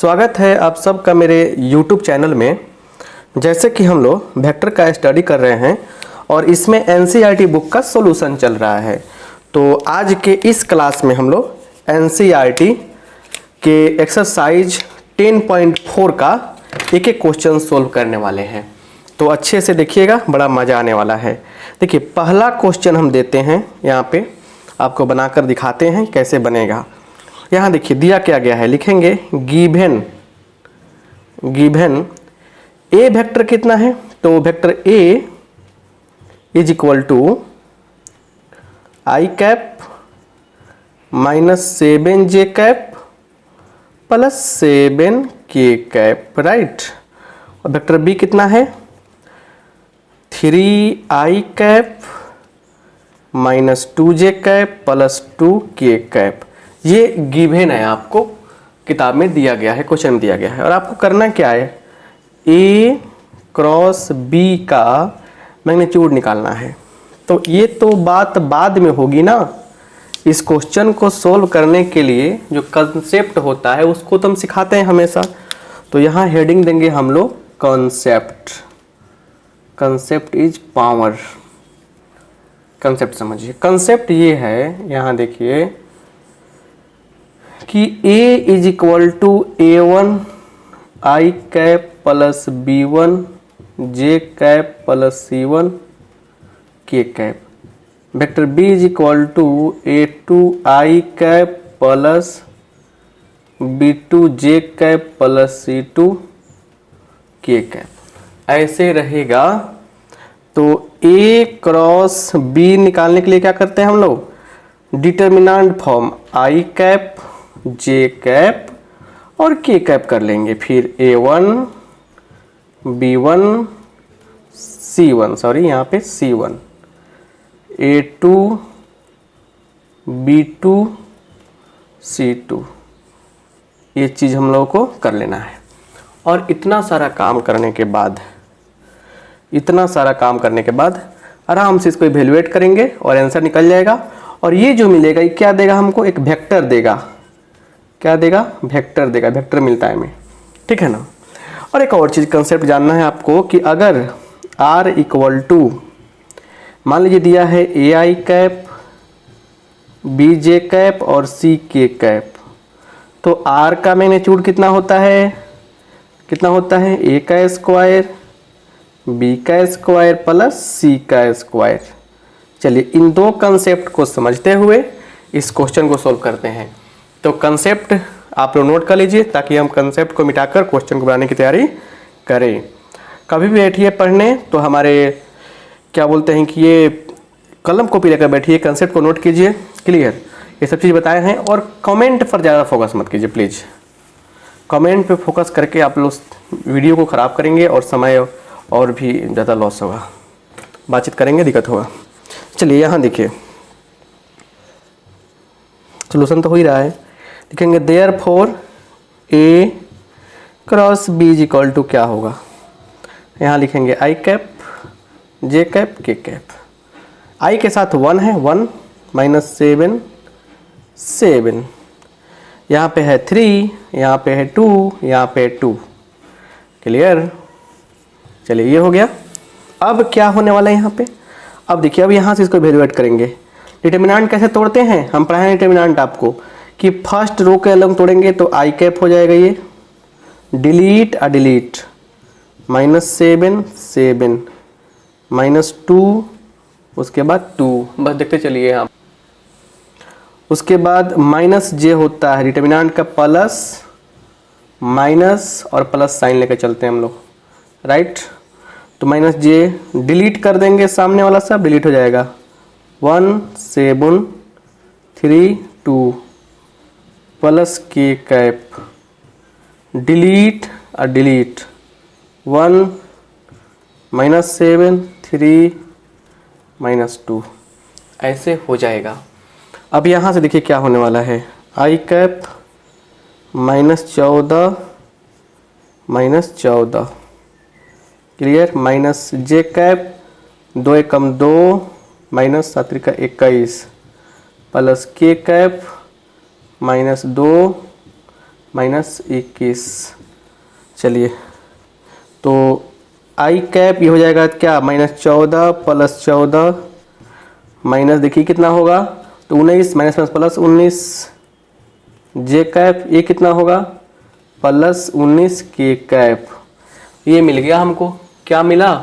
स्वागत है आप सबका मेरे YouTube चैनल में। जैसे कि हम लोग वेक्टर का स्टडी कर रहे हैं और इसमें NCERT बुक का सॉल्यूशन चल रहा है। तो आज के इस क्लास में हम लोग NCERT के एक्सरसाइज 10.4 का एक एक क्वेश्चन सोल्व करने वाले हैं। तो अच्छे से देखिएगा, बड़ा मज़ा आने वाला है। देखिए पहला क्वेश्चन हम देते हैं, यहाँ पे आपको बनाकर दिखाते हैं कैसे बनेगा। यहाँ देखिए दिया क्या गया है, लिखेंगे गिवन ए वेक्टर कितना है, तो vector a is equal to i cap minus 7j cap plus 7k cap, right. और वेक्टर बी कितना है 3i cap minus 2j cap plus 2k cap. ये गिवन है, आपको किताब में दिया गया है, क्वेश्चन में दिया गया है। और आपको करना क्या है, ए क्रॉस बी का मैग्नीट्यूड निकालना है। तो ये तो बात बाद में होगी ना, इस क्वेश्चन को सोल्व करने के लिए जो कंसेप्ट होता है उसको तो हम सिखाते हैं हमेशा। तो यहाँ हेडिंग देंगे हम लोग concept. Concept is power. Concept समझिए, कंसेप्ट ये है, यहाँ देखिए कि A is equal to A1 i cap plus B1 J cap plus C1 K cap. Vector B is equal to A2 i cap plus B2 J cap plus C2 K cap. ऐसे रहेगा। तो A cross B निकालने के लिए क्या करते हैं हम लोग, determinant form I cap J cap और K कैप कर लेंगे। फिर A1 B1 C1, सॉरी यहाँ पे C1, A2 B2 C2, ये चीज़ हम लोगों को कर लेना है। और इतना सारा काम करने के बाद आराम से इसको इवेल्युएट करेंगे और आंसर निकल जाएगा। और ये जो मिलेगा ये क्या देगा हमको, एक वेक्टर देगा। क्या देगा, वेक्टर देगा। वेक्टर मिलता है हमें, ठीक है ना। और एक और चीज़ कंसेप्ट जानना है आपको कि अगर R इक्वल टू, मान लीजिए दिया है ए आई कैप BJ कैप और CK कैप, तो R का मैग्नीट्यूड कितना होता है, A का स्क्वायर B का स्क्वायर प्लस C का स्क्वायर। चलिए इन दो कंसेप्ट को समझते हुए इस क्वेश्चन को सोल्व करते हैं। तो कंसेप्ट आप लोग नोट कर लीजिए ताकि हम कंसेप्ट को मिटाकर क्वेश्चन को बनाने की तैयारी करें। कभी भी बैठिए पढ़ने तो हमारे क्या बोलते हैं कि ये कलम कॉपी लेकर बैठिए, कंसेप्ट को नोट कीजिए, क्लियर। ये सब चीज़ बताए हैं। और कमेंट पर ज़्यादा फोकस मत कीजिए प्लीज़। कमेंट पे फोकस करके आप लोग वीडियो को ख़राब करेंगे और समय और भी ज़्यादा लॉस होगा। बातचीत करेंगे, दिक्कत होगा। चलिए यहाँ देखिए, सोल्यूशन तो हो ही रहा है। लिखेंगे therefore A cross B is equal to क्या होगा, यहाँ लिखेंगे I cap J cap K cap. I के साथ 1 है, 1 माइनस 7, यहाँ पे है 3, यहाँ पे है 2, यहाँ पे है 2, क्लियर। चलिए ये हो गया। अब क्या होने वाला है यहाँ पे, अब देखिए अब यहाँ से इसको इवेल्युएट करेंगे। डिटर्मिनेंट कैसे तोड़ते हैं, हम पढ़ाए हैं डिटर्मिनेंट आपको कि फर्स्ट रो के अलग तोड़ेंगे तो आई कैप हो जाएगा, ये डिलीट माइनस 7 माइनस 2, उसके बाद 2, बस देखते चलिए आप। उसके बाद माइनस J होता है डिटर्मिनेंट का, प्लस माइनस और प्लस साइन लेकर चलते हैं हम लोग, राइट। तो माइनस J डिलीट कर देंगे, सामने वाला सब डिलीट हो जाएगा। 1 7 3 2 plus K cap, delete 1 minus 7 3 minus 2, ऐसे हो जाएगा। अब यहाँ से देखिए क्या होने वाला है, I cap minus 14 clear, minus J cap 2 एकम 2 माइनस 7 का 21 प्लस K कैप -2 -21। चलिए, तो आई कैप ये हो जाएगा क्या, -14 + 14 माइनस, देखिए कितना होगा, तो 19 माइनस प्लस 19, जे कैप ये कितना होगा, +19 के कैप। ये मिल गया हमको, क्या मिला,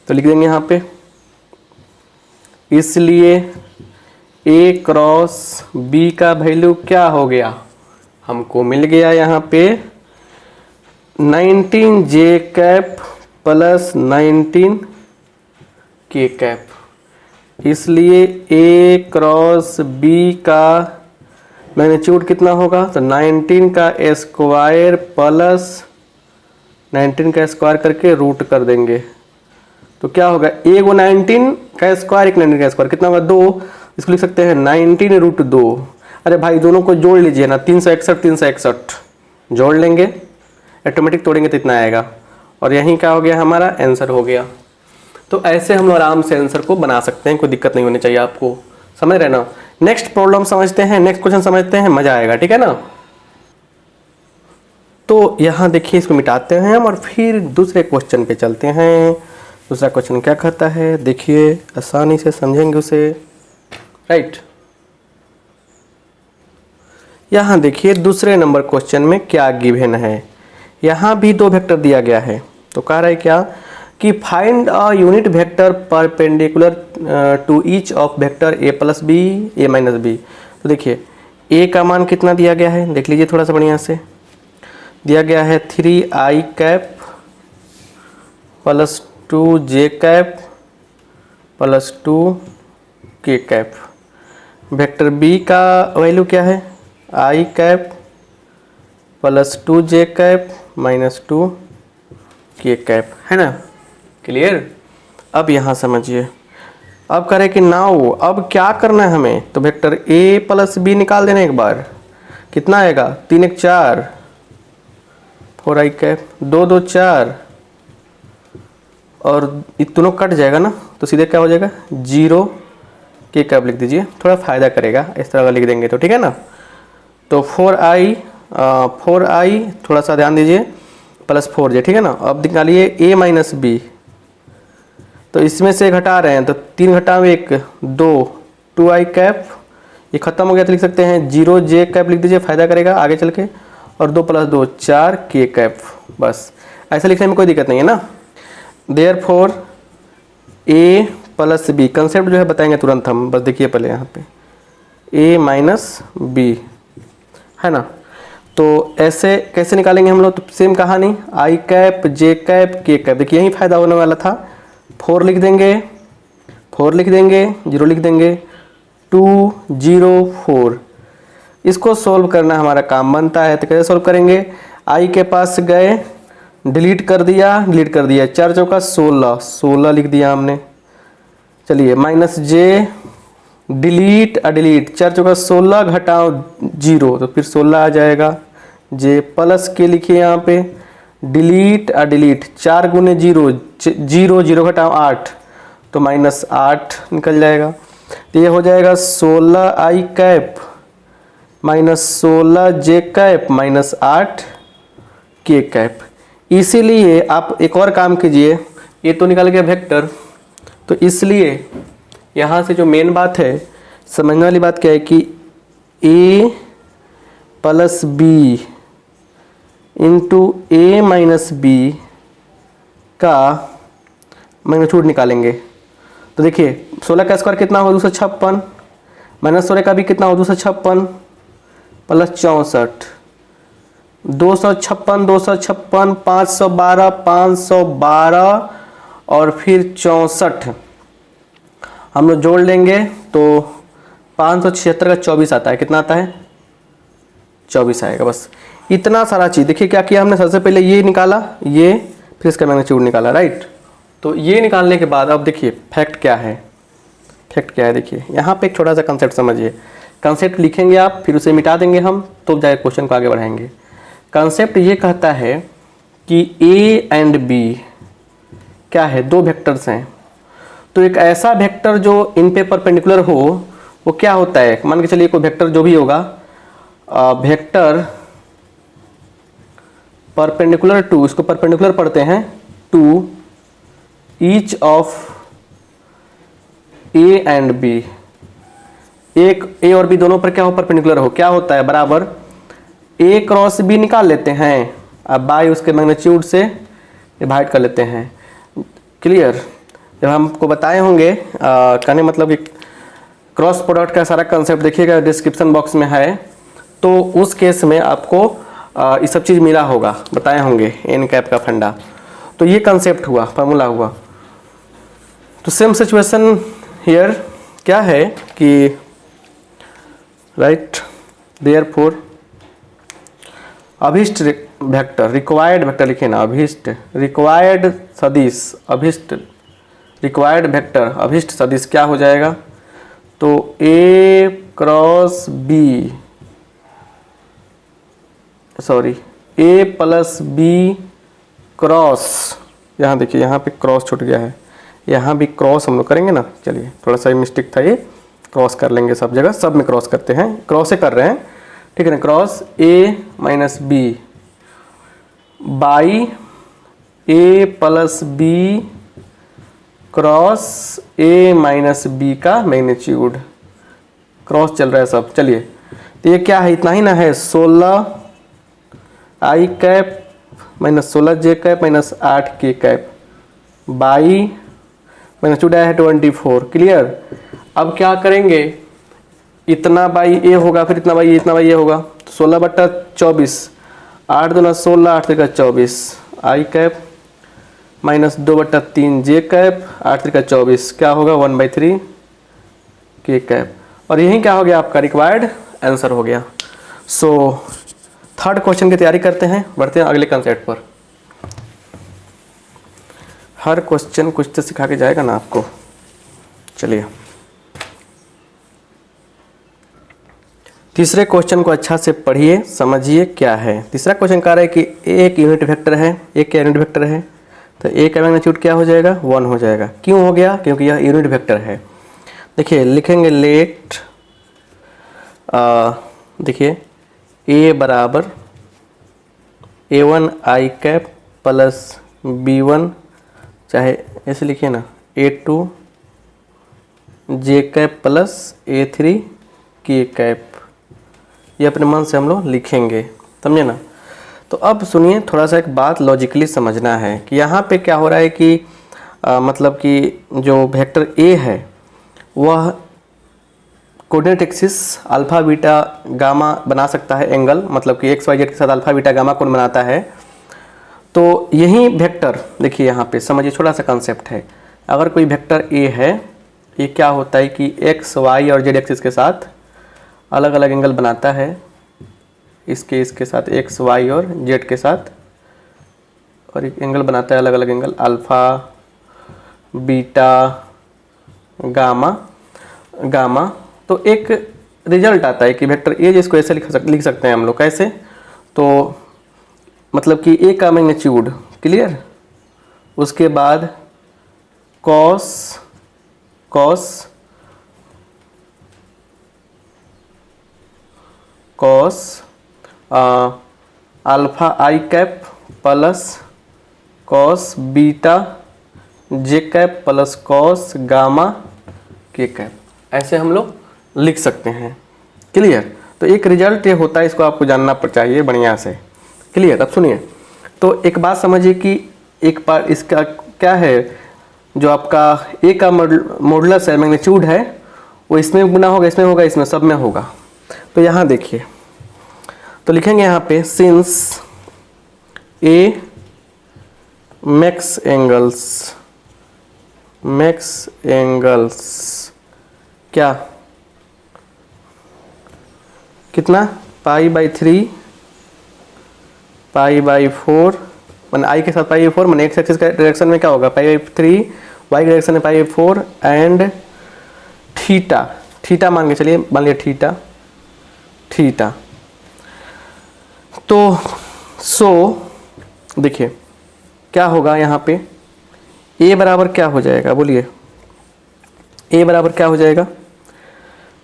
तो लिख देंगे यहाँ पे, इसलिए A क्रॉस B का वैल्यू क्या हो गया, हमको मिल गया यहाँ पे 19 जे कैप + 19 के कैप। इसलिए A क्रॉस B का मैग्नीट्यूड कितना होगा, तो 19 का स्क्वायर प्लस 19 का स्क्वायर करके रूट कर देंगे, तो क्या होगा, एक 19 का स्क्वायर, एक 19 का स्क्वायर कितना होगा, 2। इसको लिख सकते हैं 19√2। अरे भाई दोनों को जोड़ लीजिए ना, 361 361 जोड़ लेंगे, ऑटोमेटिक तोड़ेंगे तो इतना आएगा, और यहीं क्या हो गया, हमारा आंसर हो गया। तो ऐसे हम लोग आराम से आंसर को बना सकते हैं, कोई दिक्कत नहीं होनी चाहिए आपको, समझ रहे ना। नेक्स्ट प्रॉब्लम समझते हैं, नेक्स्ट क्वेश्चन समझते हैं, मजा आएगा, ठीक है ना। तो यहाँ देखिए, इसको मिटाते हैं हम और फिर दूसरे क्वेश्चन पे चलते हैं। दूसरा क्वेश्चन क्या कहता है, देखिए आसानी से समझेंगे उसे, राइट। यहाँ देखिए दूसरे नंबर क्वेश्चन में क्या गिवन है, यहाँ भी दो वेक्टर दिया गया है, तो कह रहा है क्या कि find a unit vector perpendicular to each of vector a + b a - b। तो देखिए a का मान कितना दिया गया है, देख लीजिए थोड़ा सा बढ़िया से, दिया गया है 3i cap + 2j cap + 2k cap. Vector b का वैल्यू क्या है, i cap + 2j cap - 2k cap, है ना, क्लियर। अब यहाँ समझिए, अब करें कि नाउ अब क्या करना है हमें, तो वेक्टर a + b निकाल देना एक बार, कितना आएगा, 3 1 4, 4i कैप, 2 2 4, और ये दोनों कट जाएगा ना, तो सीधे क्या हो जाएगा, 0 के कैप लिख दीजिए, थोड़ा फायदा करेगा, इस तरह का लिख देंगे तो ठीक है ना। तो 4i थोड़ा सा ध्यान दीजिए + 4j, ठीक है ना। अब निकालिए a - b, तो इसमें से घटा रहे हैं, तो 3 घटाओ 1 2, 2i कैप, ये खत्म हो गया तो लिख सकते हैं 0j कैप लिख दीजिए, फायदा करेगा आगे चल के, और 2 + 2 4k कैप, बस ऐसे लिखने में कोई दिक्कत नहीं है ना। देयरफॉर a + b, कंसेप्ट जो है बताएंगे तुरंत हम, बस देखिए पहले यहाँ पे a - b, है ना। तो ऐसे कैसे निकालेंगे हम लोग, तो सेम कहानी, i cap j cap k cap, देखिए यही फायदा होने वाला था। 4 लिख देंगे, 4 लिख देंगे, 0 लिख देंगे, 2 0 4। इसको सोल्व करना हमारा काम बनता है, तो कैसे सोल्व करेंगे, i के पास गए, डिलीट कर दिया, 4 चौका 16, 16 लिख दिया हमने। चलिए -j, डिलीट 4 चौका 16 घटाओ 0, तो फिर 16 आ जाएगा, j प्लस के लिखिए यहाँ पे, डिलीट 4 × 0 0 0 घटाओ 8, तो -8 निकल जाएगा। तो ये हो जाएगा 16i cap -16j cap -8k cap. इसीलिए आप एक और काम कीजिए, ये तो निकल गया वेक्टर, तो इसलिए यहाँ से जो मेन बात है समझने वाली बात क्या है कि a + b × a - b का मैग्नीट्यूड निकालेंगे। तो देखिए 16 का स्क्वायर कितना हो, 256, -16 का भी कितना हो, 256 + 64, 256 256, 512 512 और फिर 64 हम लोग जोड़ लेंगे, तो 576 का 24 आता है, कितना आता है, 24 आएगा। बस इतना सारा चीज़, देखिए क्या किया हमने, सबसे पहले ये निकाला, ये फिर इसका मैग्नीट्यूड निकाला, राइट। तो ये निकालने के बाद अब देखिए फैक्ट क्या है, देखिए यहाँ पे एक छोटा सा कंसेप्ट समझिए, कंसेप्ट लिखेंगे आप, फिर उसे मिटा देंगे हम, तो जाए क्वेश्चन को आगे बढ़ाएंगे। कंसेप्ट ये कहता है कि a एंड b क्या है, दो वेक्टर्स हैं, तो एक ऐसा वेक्टर जो इन पे परपेंडिकुलर हो, वो क्या होता है, मान के चलिए कोई वेक्टर जो भी होगा, वेक्टर परपेंडिकुलर टू, इसको परपेंडिकुलर पढ़ते हैं, to each of a and b, एक ए और बी दोनों पर क्या हो, परपेंडिकुलर हो, क्या होता है, बराबर ए क्रॉस बी निकाल लेते हैं, अब बाई उसके मैग्नीट्यूड से डिवाइड कर लेते हैं। क्लियर। जब हमको बताए होंगे कहने मतलब कि क्रॉस प्रोडक्ट का सारा कंसेप्ट देखिएगा, डिस्क्रिप्शन बॉक्स में है, तो उस केस में आपको ये सब चीज़ मिला होगा, बताए होंगे एन कैप का फंडा। तो ये कंसेप्ट हुआ, फार्मूला हुआ। तो सेम सिचुएशन हियर क्या है कि राइट देयरफॉर अभिष्ट वेक्टर, रिक्वायर्ड वेक्टर लिखे ना, अभिष्ट रिक्वायर्ड सदिश, अभिष्ट रिक्वायर्ड वेक्टर अभिष्ट सदिश क्या हो जाएगा, तो ए क्रॉस बी, सॉरी ए प्लस बी क्रॉस, यहाँ देखिए यहाँ पे क्रॉस छूट गया है, यहाँ भी क्रॉस हम लोग करेंगे ना, चलिए थोड़ा सा मिस्टेक था, ये क्रॉस कर लेंगे, सब जगह सब में क्रॉस करते हैं, क्रॉस से कर रहे हैं, ठीक है ना, cross a minus b by a plus b cross a minus b का मैग्नीट्यूड, क्रॉस चल रहा है सब। चलिए तो ये क्या है, इतना ही ना है, 16 आई कैप माइनस 16 जे कैप माइनस 8 के कैप बाई मैग्नीट्यूड आया है 24। क्लियर। अब क्या करेंगे, इतना बाई ए होगा, फिर इतना बाई ए, इतना बाई ए होगा, तो 16/24, 8 दूना 16, 8 त्रिका 24 आई कैप माइनस 2/3 जे कैप, 8 त्रिका 24 क्या होगा 1/3 के कैप। और यही क्या हो गया, आपका रिक्वायर्ड आंसर हो गया। सो थर्ड क्वेश्चन की तैयारी करते हैं, बढ़ते हैं अगले कंसेप्ट पर। हर क्वेश्चन कुछ तो सिखा के जाएगा ना आपको। चलिए तीसरे क्वेश्चन को अच्छा से पढ़िए, समझिए क्या है। तीसरा क्वेश्चन कह रहा है कि एक यूनिट वेक्टर है, एक क्या यूनिट वेक्टर है, तो ए का मैग्नीट्यूड क्या हो जाएगा 1 हो जाएगा। क्यों हो गया, क्योंकि यह यूनिट वेक्टर है। देखिए लिखेंगे लेट देखिए ए बराबर A1 i cap plus B1, चाहे ऐसे लिखिए ना, A2 जे कैप प्लस A3 के कैप, ये अपने मन से हम लोग लिखेंगे, समझे ना। तो अब सुनिए, थोड़ा सा एक बात लॉजिकली समझना है कि यहाँ पे क्या हो रहा है कि मतलब कि जो वेक्टर ए है वह coordinate axis alpha beta gamma बना सकता है एंगल, मतलब कि एक्स वाई जेड के साथ अल्फा बीटा गामा कोण बनाता है। तो यही वेक्टर देखिए यहाँ पे समझिए, छोटा सा कंसेप्ट है। अगर कोई वेक्टर ए है, ये क्या होता है कि एक्स वाई और जेड एक्सिस के साथ अलग अलग एंगल बनाता है, इसके साथ एक्स वाई और जेड के साथ, और एक एंगल बनाता है अलग अलग angle alpha beta gamma gamma. तो एक रिजल्ट आता है कि वेक्टर ए, जिसको ऐसे लिख सकते हैं हम लोग, कैसे, तो मतलब कि ए का मैग्नीट्यूड, क्लियर, उसके बाद कॉस अल्फा आई कैप प्लस कॉस बीटा जे कैप प्लस कॉस गामा के कैप, ऐसे हम लोग लिख सकते हैं। क्लियर। तो एक रिजल्ट ये होता है, इसको आपको जानना चाहिए बढ़िया से। क्लियर। अब सुनिए, तो एक बात समझिए कि एक बार इसका क्या है, जो आपका ए का मॉडुलस है, मैग्नीट्यूड है, वो इसमें गुना होगा, इसमें होगा, इसमें सब में होगा। तो यहाँ देखिए, तो लिखेंगे यहाँ पे सिंस ए मैक्स एंगल्स क्या, कितना, π/3 π/4, मैंने आई के साथ π/4, मैंने एक्स एक्सिस के डायरेक्शन में क्या होगा π/3, वाई के डायरेक्शन में π/4 एंड थीटा मान के चलिए, मान लिया थीटा। तो सो देखिए क्या होगा यहाँ पे, ए बराबर क्या हो जाएगा, बोलिए ए बराबर क्या हो जाएगा।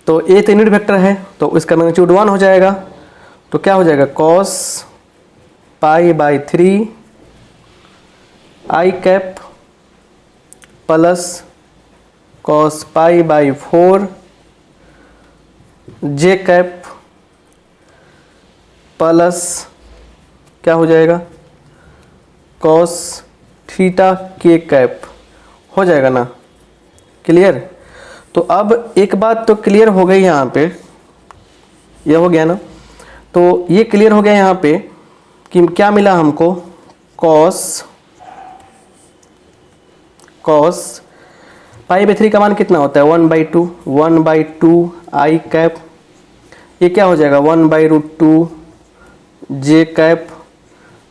तो ए तो यूनिट वेक्टर है, तो इसका मैग्नीट्यूड 1 हो जाएगा। तो क्या हो जाएगा, cos pi by 3 I cap plus cos pi by 4 J cap plus क्या हो जाएगा कॉस थीटा के कैप हो जाएगा ना। क्लियर। तो अब एक बात तो क्लियर हो गई यहाँ पे, यह हो गया ना। तो ये क्लियर हो गया यहाँ पे कि क्या मिला हमको, कॉस पाई बाई 3 का मान कितना होता है 1/2 आई कैप, ये क्या हो जाएगा 1/√2 जे कैप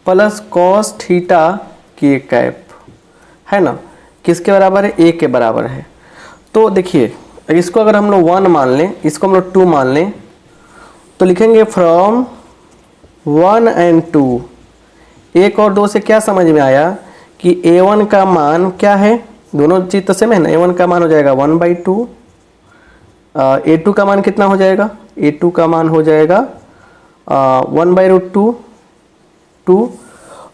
प्लस कॉस थीटा के कैप, है ना। किसके बराबर है, ए के बराबर है। तो देखिए इसको अगर हम लोग 1 मान लें, इसको हम लोग 2 मान लें, तो लिखेंगे फ्रॉम 1 एंड 2। 1 और 2 से क्या समझ में आया कि a1 का मान क्या है, दोनों चीज तो सेम है ना। a1 का मान हो जाएगा 1/2, a2 का मान कितना हो जाएगा, a2 का मान हो जाएगा 1/√2 2,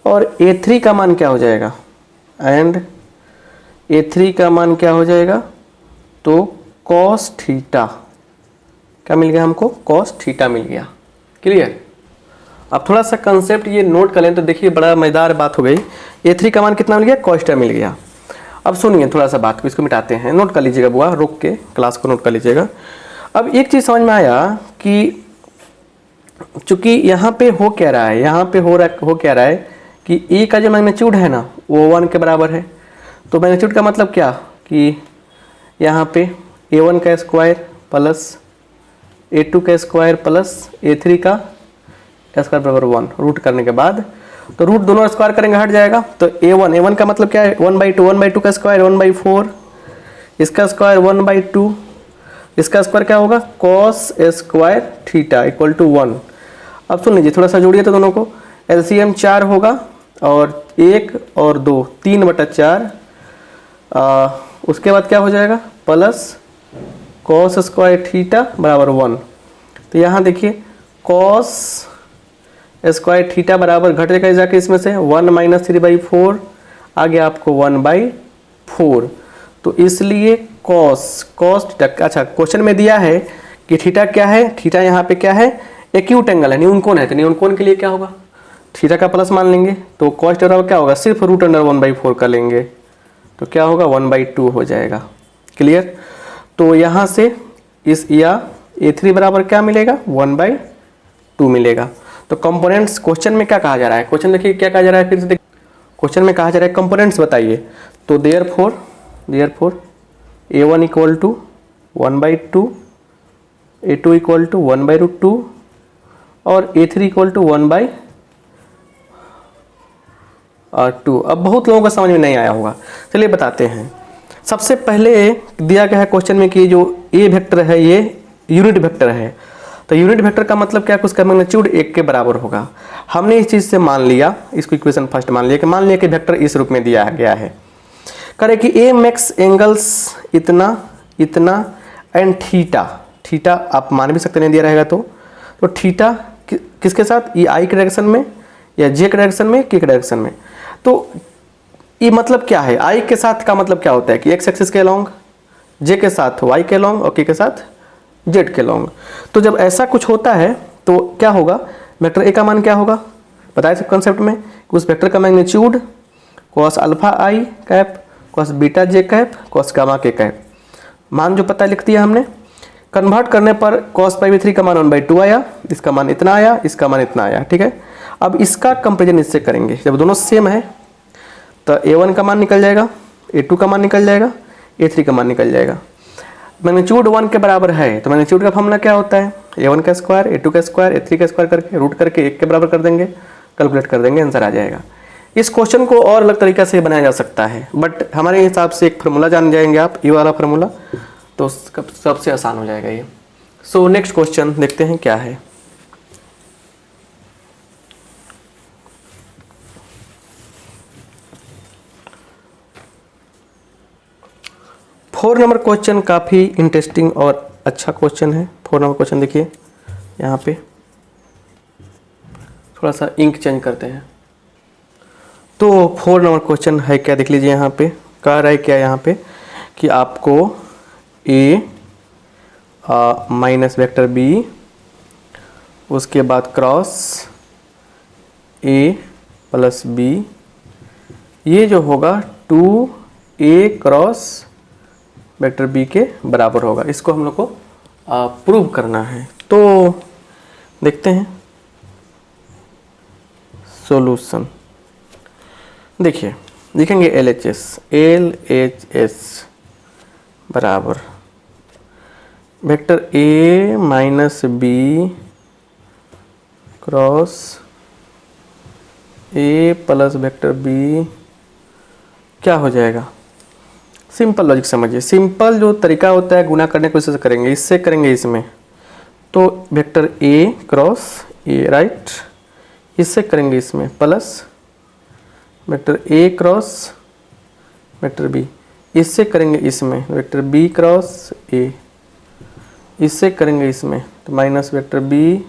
और a3 का मान क्या हो जाएगा, एंड a3 का मान क्या हो जाएगा, तो कॉस थीटा, क्या मिल गया हमको, कॉस थीटा मिल गया। क्लियर। अब थोड़ा सा कंसेप्ट ये नोट कर लें तो देखिए बड़ा मजेदार बात हो गई। a3 का मान कितना मिल गया, कॉस थीटा मिल गया। अब सुनिए थोड़ा सा बात को, इसको मिटाते हैं, नोट कर लीजिएगा बुआ, रुक के क्लास को नोट कर लीजिएगा। अब एक चीज़ समझ में आया कि चूंकि यहाँ पे हो क्या रहा है, यहाँ पे हो क्या रहा है कि ए का जो मैग्नीट्यूड है ना वो 1 के बराबर है। तो मैग्नीट्यूड का मतलब क्या कि यहाँ पे a1 का स्क्वायर प्लस a2 का स्क्वायर प्लस a3 का स्क्वायर बराबर 1, रूट करने के बाद तो रूट दोनों स्क्वायर करेंगे हट जाएगा। तो a1 का मतलब क्या है 1/2 का स्क्वायर 1/4, इसका स्क्वायर 1/2, इसका स्क्वायर क्या होगा cos square theta equal to 1। अब सुन लीजिए थोड़ा सा जोड़िए तो दोनों को, एलसीएम 4 होगा और 1 और 2 3/4, उसके बाद क्या हो जाएगा प्लस कॉस स्क्वायर थीटा बराबर 1। तो यहाँ देखिए कॉस स्क्वायर थीटा बराबर घट जाएगा जाके इसमें से 1 - 3/4 आ गया आपको 1/4। तो इसलिए कॉस थीटा, अच्छा क्वेश्चन में दिया है कि थीटा क्या है, थीटा यहाँ पे क्या है एक्यूट एंगल है, न्यून कोण है। तो न्यून कोण के लिए क्या होगा, थीटा का प्लस मान लेंगे, तो कॉस बराबर क्या होगा सिर्फ √1/4 का लेंगे तो क्या होगा 1/2 हो जाएगा। क्लियर। तो यहाँ से इस या a3 बराबर क्या मिलेगा 1/2 मिलेगा। तो कंपोनेंट्स क्वेश्चन में क्या कहा जा रहा है, क्वेश्चन देखिए क्या कहा जा रहा है, फिर से देखिए क्वेश्चन में कहा जा रहा है कंपोनेंट्स बताइए। तो therefore a1 equal to 1/2, a2 equal to 1/√2 और a3 इक्वल टू 1/2। अब बहुत लोगों को समझ में नहीं आया होगा, चलिए बताते हैं। सबसे पहले दिया गया है क्वेश्चन में कि जो ए वेक्टर है ये यूनिट वेक्टर है। तो यूनिट वेक्टर का मतलब क्या है, उसका मैग्नीट्यूड 1 के बराबर होगा। हमने इस चीज़ से मान लिया, इसको इक्वेशन फर्स्ट मान लिया कि वेक्टर इस रूप में दिया गया है। करे कि ए मैक्स एंगल्स इतना इतना एंड थीटा आप मान भी सकते नहीं दिया रहेगा तो थीटा किसके साथ, ये आई के डायरेक्शन में या जे के डायरेक्शन में, के डायरेक्शन में। तो ये मतलब क्या है, आई के साथ का मतलब क्या होता है कि एक्स एक्सिस के लॉन्ग, जे के साथ वाई के लॉन्ग और के साथ जेड के लॉन्ग। तो जब ऐसा कुछ होता है तो क्या होगा, वेक्टर ए का मान क्या होगा बताए सब कंसेप्ट में, उस वेक्टर का मैग्नीट्यूड कॉस अल्फा आई कैप कॉस बीटा जे कैप कॉस गामा के कैप, मान जो पता लिख दिया हमने। कन्वर्ट करने पर कॉस पाई बाई 3 का मान 1/2 आया, इसका मान इतना आया, इसका मान इतना आया। ठीक है। अब इसका कंपेरिजन इससे करेंगे, जब दोनों सेम है तो a1 का मान निकल जाएगा, a2 का मान निकल जाएगा, a3 का मान निकल जाएगा। मैग्नीट्यूड 1 के बराबर है तो मैग्नीट्यूड का फॉर्मूला क्या होता है, a1 का स्क्वायर a2 का स्क्वायर a3 का स्क्वायर करके रूट करके 1 के बराबर कर देंगे, कैलकुलेट कर देंगे, आंसर आ जाएगा। इस क्वेश्चन को और अलग तरीका से बनाया जा सकता है, बट हमारे हिसाब से एक फार्मूला जान जाएंगे आप, ये वाला फार्मूला, तो सबसे आसान हो जाएगा ये। सो नेक्स्ट क्वेश्चन देखते हैं क्या है। फोर नंबर क्वेश्चन काफ़ी इंटरेस्टिंग और अच्छा क्वेश्चन है। 4 नंबर क्वेश्चन देखिए यहाँ पे, थोड़ा सा इंक चेंज करते हैं। तो 4 नंबर क्वेश्चन है क्या, देख लीजिए यहाँ पे कह रहा है क्या यहाँ पे कि आपको a माइनस वेक्टर b, उसके बाद क्रॉस a प्लस b, ये जो होगा 2a क्रॉस वेक्टर b के बराबर होगा। इसको हम लोग को प्रूव करना है। तो देखते हैं सॉल्यूशन। देखिए लिखेंगे LHS बराबर vector a minus b cross a plus vector b क्या हो जाएगा। सिंपल लॉजिक समझिए, सिंपल जो तरीका होता है गुना करने की कोशिश करेंगे, इससे करेंगे इसमें तो vector a cross a right, इससे करेंगे इसमें plus vector a cross vector b, इससे करेंगे इसमें वेक्टर b क्रॉस a, इससे करेंगे इसमें तो minus vector b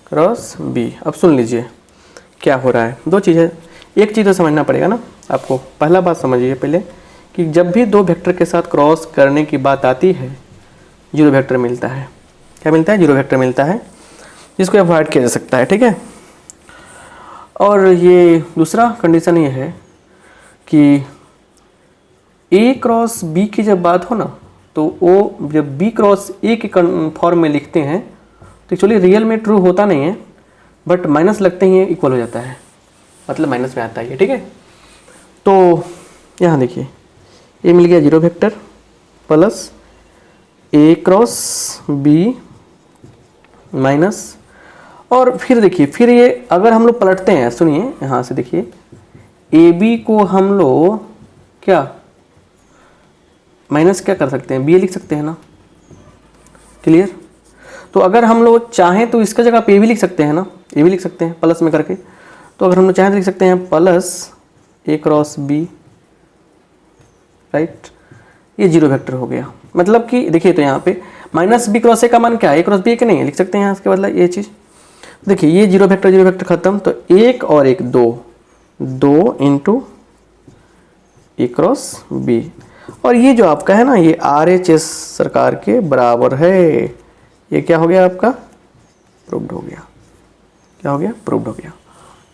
cross b। अब सुन लीजिए क्या हो रहा है, दो चीज़ें, एक चीज़ तो समझना पड़ेगा ना आपको। पहला बात समझिए पहले कि जब भी दो वेक्टर के साथ क्रॉस करने की बात आती है जीरो वेक्टर मिलता है। क्या मिलता है? जीरो वेक्टर मिलता है, जिसको अवॉइड किया जा सकता है, ठीक है। और ये दूसरा कंडीशन ये है कि a क्रॉस b की जब बात हो ना तो वो जब b क्रॉस a के फॉर्म में लिखते हैं तो एक्चुअली रियल में ट्रू होता नहीं है, बट माइनस लगते ही इक्वल हो जाता है, मतलब माइनस में आता है, ठीक है। तो यहाँ देखिए ये मिल गया zero vector plus a cross b minus, और फिर देखिए फिर ये अगर हम लोग पलटते हैं, सुनिए यहाँ से देखिए ए बी को हम लोग क्या माइनस क्या कर सकते हैं, बी ए लिख सकते हैं ना, क्लियर। तो अगर हम लोग चाहें तो इसका जगह पे ए भी लिख सकते हैं ना, ए भी लिख सकते हैं प्लस में करके। तो अगर हम लोग चाहें तो लिख सकते हैं प्लस ए क्रॉस बी राइट, ये जीरो वेक्टर हो गया। मतलब कि देखिए तो यहाँ पे माइनस बी क्रॉस ए का मान क्या है, ए क्रॉस बी एक नहीं है, लिख सकते हैं यहाँ इसके बदला ये चीज़। देखिए ये जीरो वेक्टर खत्म, तो एक और एक दो इंटू ए क्रॉस बी, और ये जो आपका है ना ये RHS सरकार के बराबर है। ये क्या हो गया आपका, प्रूव्ड हो गया। क्या हो गया? प्रूव्ड हो गया।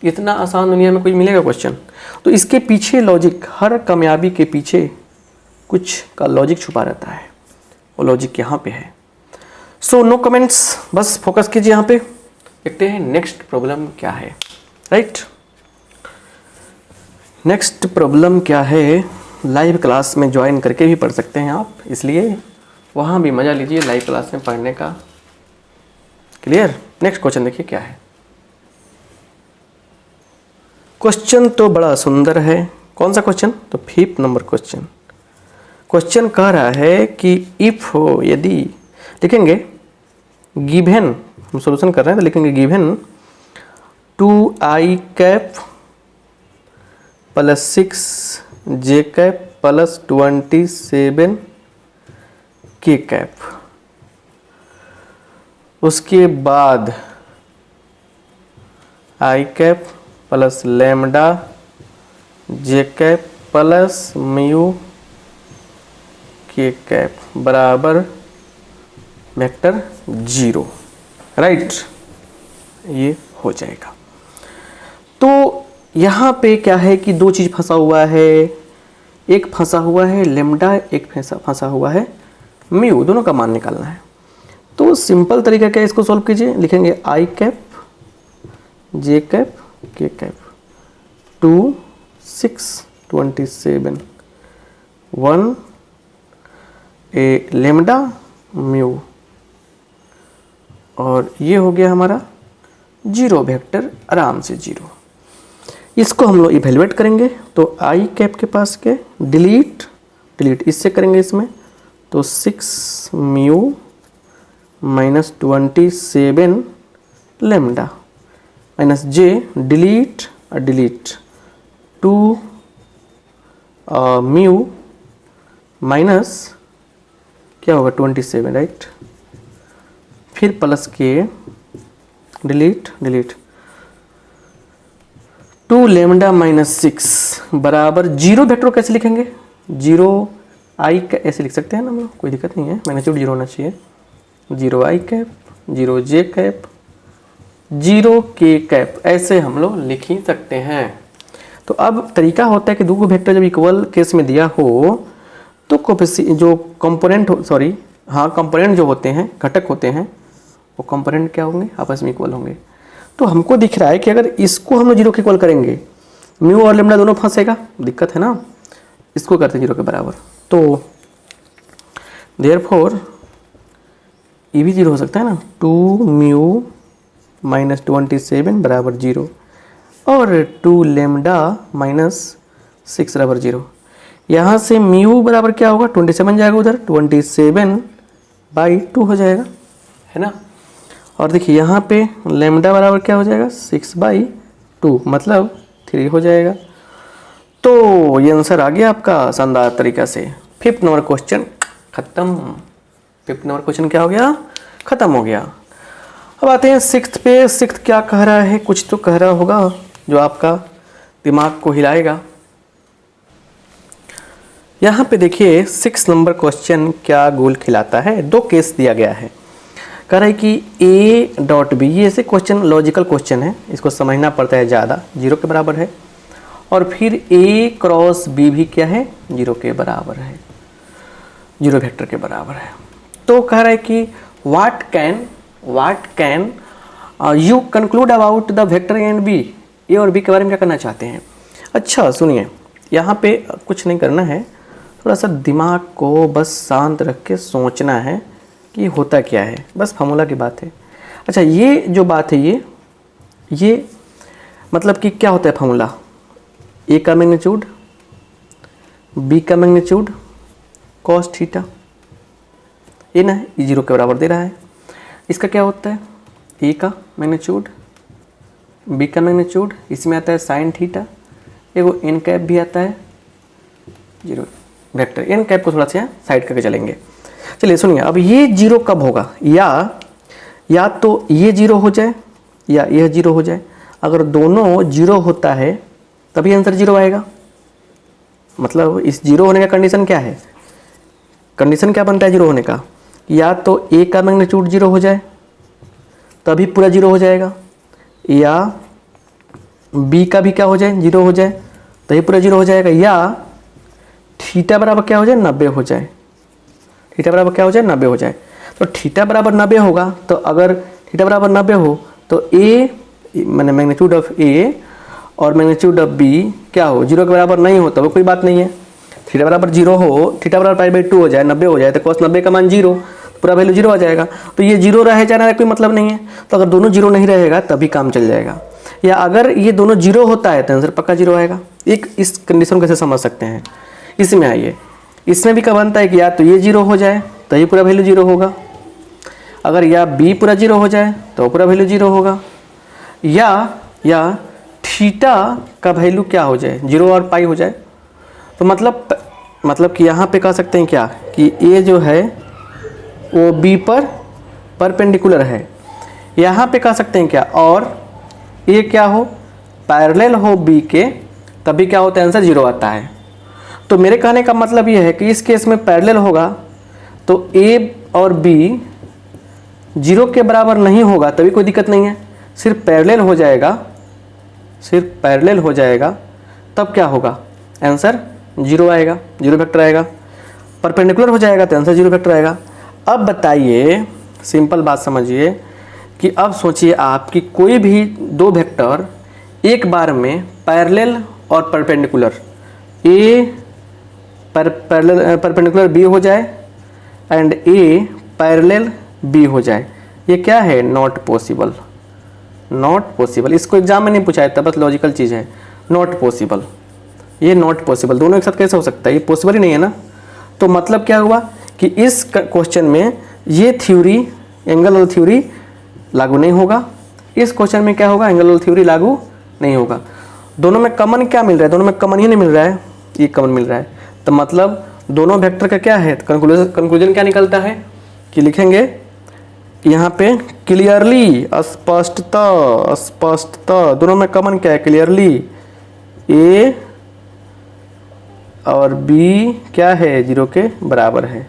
इतना आसान दुनिया में कोई मिलेगा क्वेश्चन? तो इसके पीछे लॉजिक, हर कामयाबी के पीछे कुछ का लॉजिक छुपा रहता है, वो लॉजिक यहाँ पे है। सो नो कमेंट्स, बस फोकस कीजिए यहाँ पे। देखते हैं नेक्स्ट प्रॉब्लम क्या है, राइट। नेक्स्ट प्रॉब्लम क्या है, लाइव क्लास में ज्वाइन करके भी पढ़ सकते हैं आप, इसलिए वहाँ भी मज़ा लीजिए लाइव क्लास में पढ़ने का, क्लियर। नेक्स्ट क्वेश्चन देखिए क्या है। क्वेश्चन तो बड़ा सुंदर है। कौन सा क्वेश्चन? तो 5th नंबर क्वेश्चन। क्वेश्चन कह रहा है कि इफ हो, यदि लिखेंगे गिवन, हम सॉल्यूशन कर रहे हैं तो लिखेंगे given 2i cap plus 6j cap plus 27 k cap, उसके बाद i cap plus lambda j cap plus mu k cap बराबर वेक्टर 0, राइट। ये हो जाएगा। तो यहाँ पे क्या है कि दो चीज़ फंसा हुआ है, एक फंसा हुआ है लेम्डा, एक फंसा हुआ है म्यू, दोनों का मान निकालना है। तो सिंपल तरीका क्या है, इसको सॉल्व कीजिए। लिखेंगे i cap j cap k cap 2 6 27 1 A lambda mu, और ये हो गया हमारा जीरो वेक्टर, आराम से जीरो। इसको हम लोग इवेलुएट करेंगे तो i कैप के पास के डिलीट इससे करेंगे इसमें तो 6 mu minus 27 lambda minus j delete 2 mu minus क्या होगा 27, राइट। फिर प्लस के डिलीट 2 लेमडा माइनस 6 बराबर जीरो वेक्टर कैसे लिखेंगे? जीरो आई ऐसे लिख सकते हैं ना हम लोग, कोई दिक्कत नहीं है, मैग्नीट्यूड जीरो होना चाहिए। जीरो आई कैप, जीरो जे कैप, जीरो के कैप, ऐसे हम लोग लिख ही सकते हैं। तो अब तरीका होता है कि दो वेक्टर जब इक्वल केस में दिया हो तो जो कंपोनेंट सॉरी हाँ कंपोनेंट जो होते हैं, घटक होते हैं, वो कंपोनेंट क्या होंगे? आपस में इक्वल होंगे। तो हमको दिख रहा है कि अगर इसको हम लोग जीरो के इक्वल करेंगे, म्यू और लेमडा दोनों फंसेगा, दिक्कत है ना। इसको करते हैं जीरो के बराबर, तो देयरफॉर ये भी जीरो हो सकता है ना। 2 म्यू माइनस 27 बराबर जीरो और 2 लेमडा माइनस 6 बराबर जीरो। यहाँ से म्यू बराबर क्या होगा? 27 जाएगा उधर, 27/2 हो जाएगा, है ना। और देखिए यहाँ पे लेमडा बराबर क्या हो जाएगा? 6/2 मतलब 3 हो जाएगा। तो ये आंसर आ गया आपका शानदार तरीका से। 5th नंबर क्वेश्चन खत्म। 5th नंबर क्वेश्चन क्या हो गया? खत्म हो गया। अब आते हैं 6th पे। 6th क्या कह रहा है? कुछ तो कह रहा होगा जो आपका दिमाग को हिलाएगा। यहाँ पे देखिए 6 नंबर क्वेश्चन क्या गोल खिलाता है। दो केस दिया गया है, कह रहा है कि A डॉट बी, ये ऐसे क्वेश्चन लॉजिकल क्वेश्चन है, इसको समझना पड़ता है ज़्यादा, जीरो के बराबर है। और फिर A क्रॉस B भी क्या है? जीरो के बराबर है, जीरो वेक्टर के बराबर है। तो कह रहा है कि what can you conclude about the vector A and B. A और बी के बारे में क्या करना चाहते हैं? अच्छा सुनिए, यहाँ पे कुछ नहीं करना है, थोड़ा सा दिमाग को बस शांत रख के सोचना है कि होता क्या है, बस फार्मूला की बात है। अच्छा ये जो बात है ये मतलब कि क्या होता है फार्मूला? ए का मैग्नीट्यूड, बी का मैग्नीट्यूड, कॉस थीटा, ये ना ये जीरो के बराबर दे रहा है। इसका क्या होता है? ए का मैग्नीट्यूड, बी का मैग्नीट्यूड, इसमें आता है साइन थीटा, एगो एन कैप भी आता है, जीरो वेक्टर। एन कैप को थोड़ा सा साइड करके चलेंगे। चलिए सुनिए, अब ये जीरो कब होगा? या तो ये जीरो हो जाए या यह जीरो हो जाए। अगर दोनों जीरो होता है तभी आंसर जीरो आएगा। मतलब इस जीरो होने का कंडीशन क्या है? कंडीशन क्या बनता है जीरो होने का? या तो ए का मैग्नीट्यूड जीरो हो जाए तभी पूरा जीरो हो जाएगा, या बी का भी क्या हो जाए? जीरो हो जाए तभी पूरा जीरो हो जाएगा, या थीटा बराबर क्या हो जाए? 90 हो जाए। थीटा बराबर क्या हो जाए? 90 हो जाए। तो थीटा बराबर 90 होगा, तो अगर थीटा बराबर 90 हो तो ए मैंने मैग्नीट्यूड ऑफ ए और मैग्नीट्यूड ऑफ बी क्या हो? जीरो के बराबर नहीं हो तो कोई बात नहीं है। थीटा बराबर जीरो हो, थीटा बराबर पाई/2 हो जाए, 90 हो जाए, तो cos 90 का मान जीरो, पूरा वैल्यू जीरो आ जाएगा। तो ये जीरो रहे जाना कोई मतलब नहीं है। तो अगर दोनों जीरो नहीं रहेगा तभी काम चल जाएगा, या अगर ये दोनों जीरो होता है तो आंसर पक्का जीरो आएगा। एक इस कंडीशन को कैसे समझ सकते हैं? इसमें आइए, इसमें भी क्या बनता है कि या तो ये जीरो हो जाए तो ये पूरा वैल्यू जीरो होगा, अगर या बी पूरा जीरो हो जाए तो पूरा वैल्यू जीरो होगा, या थीटा का वैल्यू क्या हो जाए? जीरो और पाई हो जाए। तो मतलब कि यहाँ पे कह सकते हैं क्या कि ए जो है वो बी पर परपेंडिकुलर है। यहाँ पे कह सकते हैं क्या, और ए क्या हो? पैरेलल हो बी के, तभी क्या होता है? आंसर जीरो आता है। तो मेरे कहने का मतलब ये है कि इस केस में पैरेलल होगा तो ए और बी जीरो के बराबर नहीं होगा तभी कोई दिक्कत नहीं है, सिर्फ पैरेलल हो जाएगा, तब क्या होगा? आंसर जीरो आएगा, जीरो वेक्टर आएगा। परपेंडिकुलर हो जाएगा तो आंसर जीरो वेक्टर आएगा। अब बताइए, सिंपल बात समझिए कि अब सोचिए आप कि कोई भी दो वेक्टर एक बार में पैरेलल और परपेंडिकुलर, ए परपेंडिकुलर बी हो जाए एंड ए पैरेलल बी हो जाए, ये क्या है? Not possible. इसको एग्जाम में नहीं पूछा था, बस लॉजिकल चीज़ है, नॉट पॉसिबल। ये नॉट पॉसिबल, दोनों एक साथ कैसे हो सकता है? ये पॉसिबल ही नहीं है ना। तो मतलब क्या हुआ कि इस क्वेश्चन में ये थ्योरी, एंगल वाला थ्योरी लागू नहीं होगा। इस क्वेश्चन में क्या होगा? एंगल वाला थ्योरी लागू नहीं होगा। दोनों में कॉमन क्या मिल रहा है? दोनों में कॉमन ही नहीं मिल रहा है, ये कॉमन मिल रहा है। तो मतलब दोनों वेक्टर का क्या है? कंक्लूजन क्या निकलता है कि लिखेंगे यहाँ पे क्लियरली, स्पष्टता, दोनों में कॉमन क्या है? क्लियरली ए और बी क्या है, 0 के बराबर है।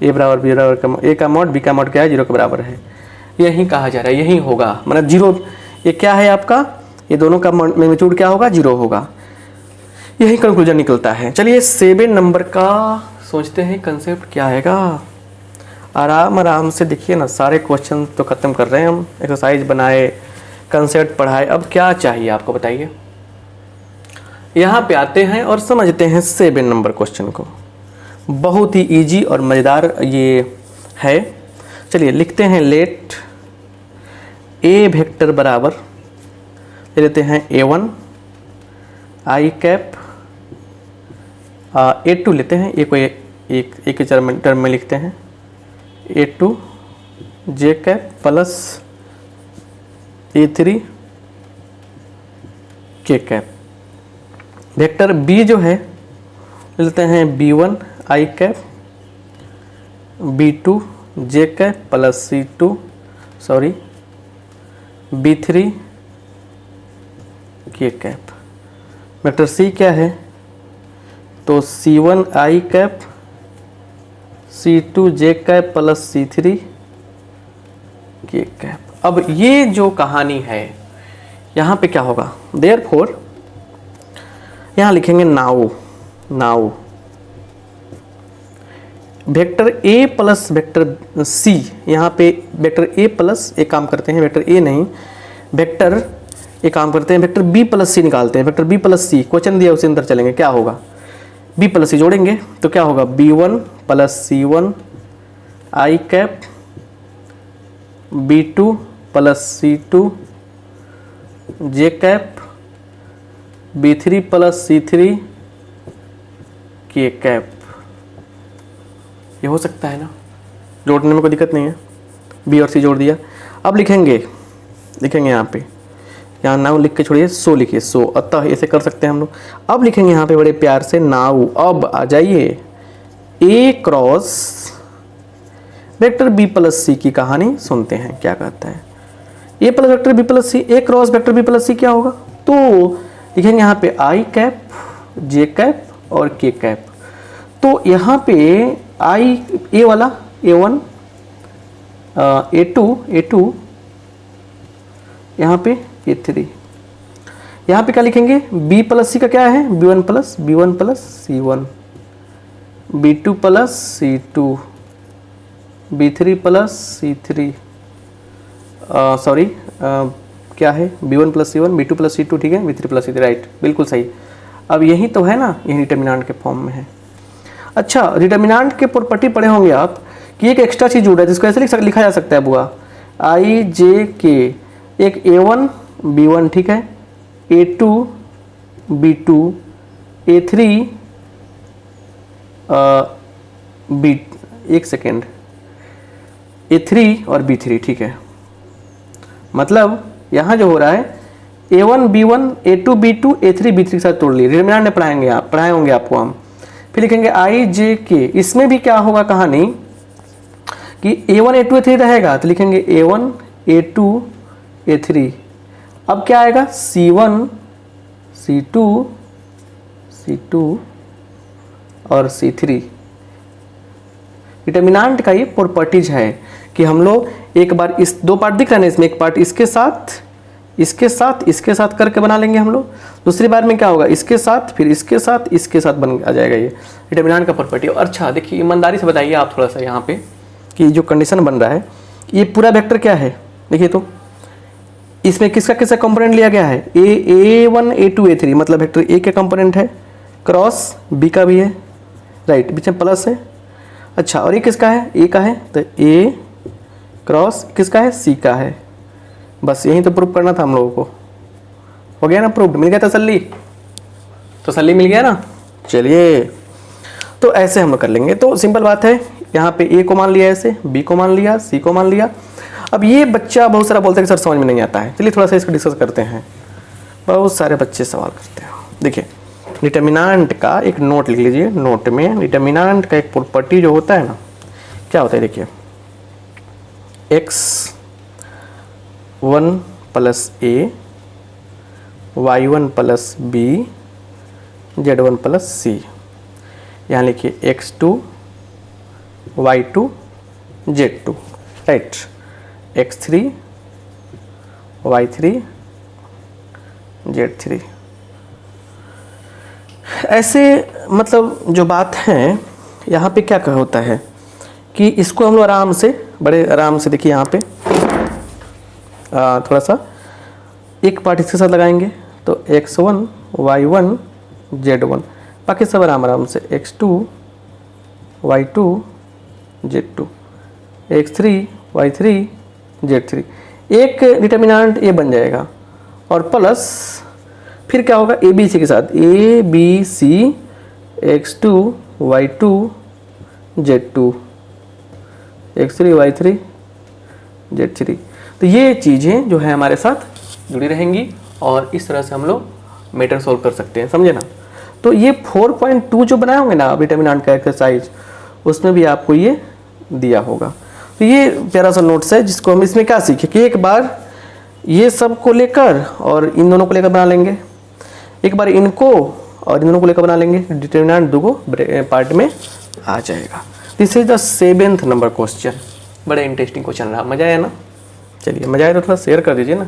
ए बराबर बी बराबर ए का मॉड बी का मॉड क्या है, 0 के बराबर है। यही कहा जा रहा है, यही होगा, मतलब 0, ये क्या है आपका, ये दोनों का मैग्नीट्यूड क्या होगा, 0 होगा। यही कंक्लूजन निकलता है। चलिए 7 नंबर का सोचते हैं कंसेप्ट क्या आएगा। आराम आराम से देखिए ना, सारे क्वेश्चन तो खत्म कर रहे हैं हम, एक्सरसाइज बनाए, कंसेप्ट पढ़ाए, अब क्या चाहिए आपको बताइए। यहाँ पे आते हैं और समझते हैं 7 नंबर क्वेश्चन को। बहुत ही इजी और मज़ेदार ये है। चलिए लिखते हैं, लेट ए वेक्टर बराबर ले लेते हैं A1 आई कैप, A2 लेते हैं, ए को एक टर्म में लिखते हैं, A2 जे कैप प्लस A3 के कैप। वेक्टर बी जो है लेते हैं B1 आई कैप, B2 जे कैप प्लस B3 के कैप। वेक्टर सी क्या है, तो C1 आई कैप, C2 जे कैप प्लस C3 के कैप। अब ये जो कहानी है यहाँ पे क्या होगा, देयरफॉर यहाँ लिखेंगे now vector a plus vector c, यहाँ पे वेक्टर ए प्लस, एक काम करते हैं वेक्टर ए नहीं, वेक्टर एक काम करते हैं वेक्टर बी प्लस सी निकालते हैं। वेक्टर बी प्लस सी क्वेश्चन दिया उसे अंदर चलेंगे, क्या होगा, बी प्लस सी जोड़ेंगे तो क्या होगा, B1 प्लस C1 आई कैप, B2 प्लस C2 जे कैप, B3 प्लस C3 के कैप। ये हो सकता है ना, जोड़ने में कोई दिक्कत नहीं है, बी और सी जोड़ दिया। अब लिखेंगे यहाँ पे, यहाँ नाउ लिख के छोड़िए, सो लिखिए, सो, अतः ऐसे कर सकते हैं हम लोग। अब लिखेंगे यहाँ पे बड़े प्यार से नाउ, अब आ जाइए ए क्रॉस वेक्टर बी प्लस सी की कहानी सुनते हैं क्या कहता है। ए प्लस वेक्टर बी प्लस सी, ए क्रॉस वेक्टर बी प्लस सी क्या होगा, तो लिखेंगे यहाँ पे आई कैप, जे कैप और के कैप। तो यहाँ पे आई ए वाला A1 A2 यहाँ पे A3, यहाँ पे क्या लिखेंगे, B प्लस सी का क्या है, B1 plus C1, B2 plus C2, B3 plus C3, क्या है, B1 plus C1, B2 plus C2, ठीक है, B3 प्लस C3, राइट, बिल्कुल सही। अब यही तो है ना, यही डिटर्मिनेंट के फॉर्म में है। अच्छा, डिटर्मिनेंट के प्रॉपर्टी पढ़े होंगे आप कि एक एक्स्ट्रा चीज जुड़ा है जिसको ऐसे लिखा जा सकता है बुआ, आई जे के, एक A1 B1, ठीक है, A2 B2, A3 B, एक सेकेंड, A3 और B3, ठीक है। मतलब यहाँ जो हो रहा है A1 B1 A2 B2 A3 B3 के साथ तोड़ लिए, डिटर्मिनेंट में पढ़ाए होंगे आपको हम। फिर लिखेंगे आई जे के, इसमें भी क्या होगा कहानी कि A1 A2 A3 रहेगा, तो लिखेंगे A1 A2 A3। अब क्या आएगा, C1 C2 और C3। डिटर्मिनेंट का ये प्रॉपर्टीज है कि हम लोग एक बार इस दो पार्ट दिख रहे हैं इसमें, एक पार्ट इसके साथ करके बना लेंगे हम लोग, दूसरी बार में क्या होगा, इसके साथ, फिर इसके साथ बन आ जाएगा ये डिटर्मिनेंट का प्रॉपर्टी। और अच्छा देखिए, ईमानदारी से बताइए आप थोड़ा सा यहाँ पे कि जो कंडीशन बन रहा है, ये पूरा वेक्टर क्या है, देखिए तो इसमें किसका किसका कंपोनेंट लिया गया है, A1 A2 A3, मतलब वेक्टर ए के कंपोनेंट है, क्रॉस बी का भी है, राइट, बीच में प्लस है। अच्छा, और ये किसका है, ए का है, तो ए क्रॉस किसका है, सी का है। बस यही तो प्रूफ करना था हम लोगों को, हो गया ना, प्रूफ मिल गया, तसल्ली मिल गया ना। चलिए, तो ऐसे हम लोग कर लेंगे, तो सिंपल बात है, यहाँ पे ए को मान लिया, ऐसे बी को मान लिया, सी को मान लिया। अब ये बच्चा बहुत सारा बोलता है कि सर समझ में नहीं आता है, चलिए थोड़ा सा इसको डिस्कस करते हैं। बहुत सारे बच्चे सवाल करते हैं। देखिए, डिटर्मिनेंट का एक नोट लिख लीजिए, नोट में डिटर्मिनेंट का एक प्रॉपर्टी जो होता है ना, क्या होता है, देखिए x1 plus A, y1 plus B Z1 plus C. यहाँ लिखिए x2 y2 z2, right, x3 y3 z3। ऐसे मतलब जो बात है यहाँ पे क्या होता है कि इसको हम लोग आराम से, बड़े आराम से देखिए यहाँ पे थोड़ा सा एक पार्ट इसके साथ लगाएंगे तो x1 y1 z1, बाकी सब आराम आराम से x2 y2 z2, x3 y3 z3, एक डिटर्मिनेंट ये बन जाएगा और प्लस फिर क्या होगा ए बी सी के साथ A B C x2 y2 z2 x3 y3 z3। तो ये चीज़ें जो है हमारे साथ जुड़ी रहेंगी और इस तरह से हम लोग मैटर सोल्व कर सकते हैं, समझे ना। तो ये 4.2 जो बनाए होंगे ना डिटर्मिनेंट का एक्सरसाइज, उसमें भी आपको ये दिया होगा। तो ये प्यारा सा नोट्स है जिसको हम इसमें क्या सीखे कि एक बार ये सब को लेकर और इन दोनों को लेकर बना लेंगे, एक बार इनको और इन दोनों को लेकर बना लेंगे, डिटर्मिनेंट दो पार्ट में आ जाएगा। This is the 7th number question. बड़ा इंटरेस्टिंग क्वेश्चन रहा, मजा आया ना। चलिए मजा आया तो थोड़ा शेयर कर दीजिए ना।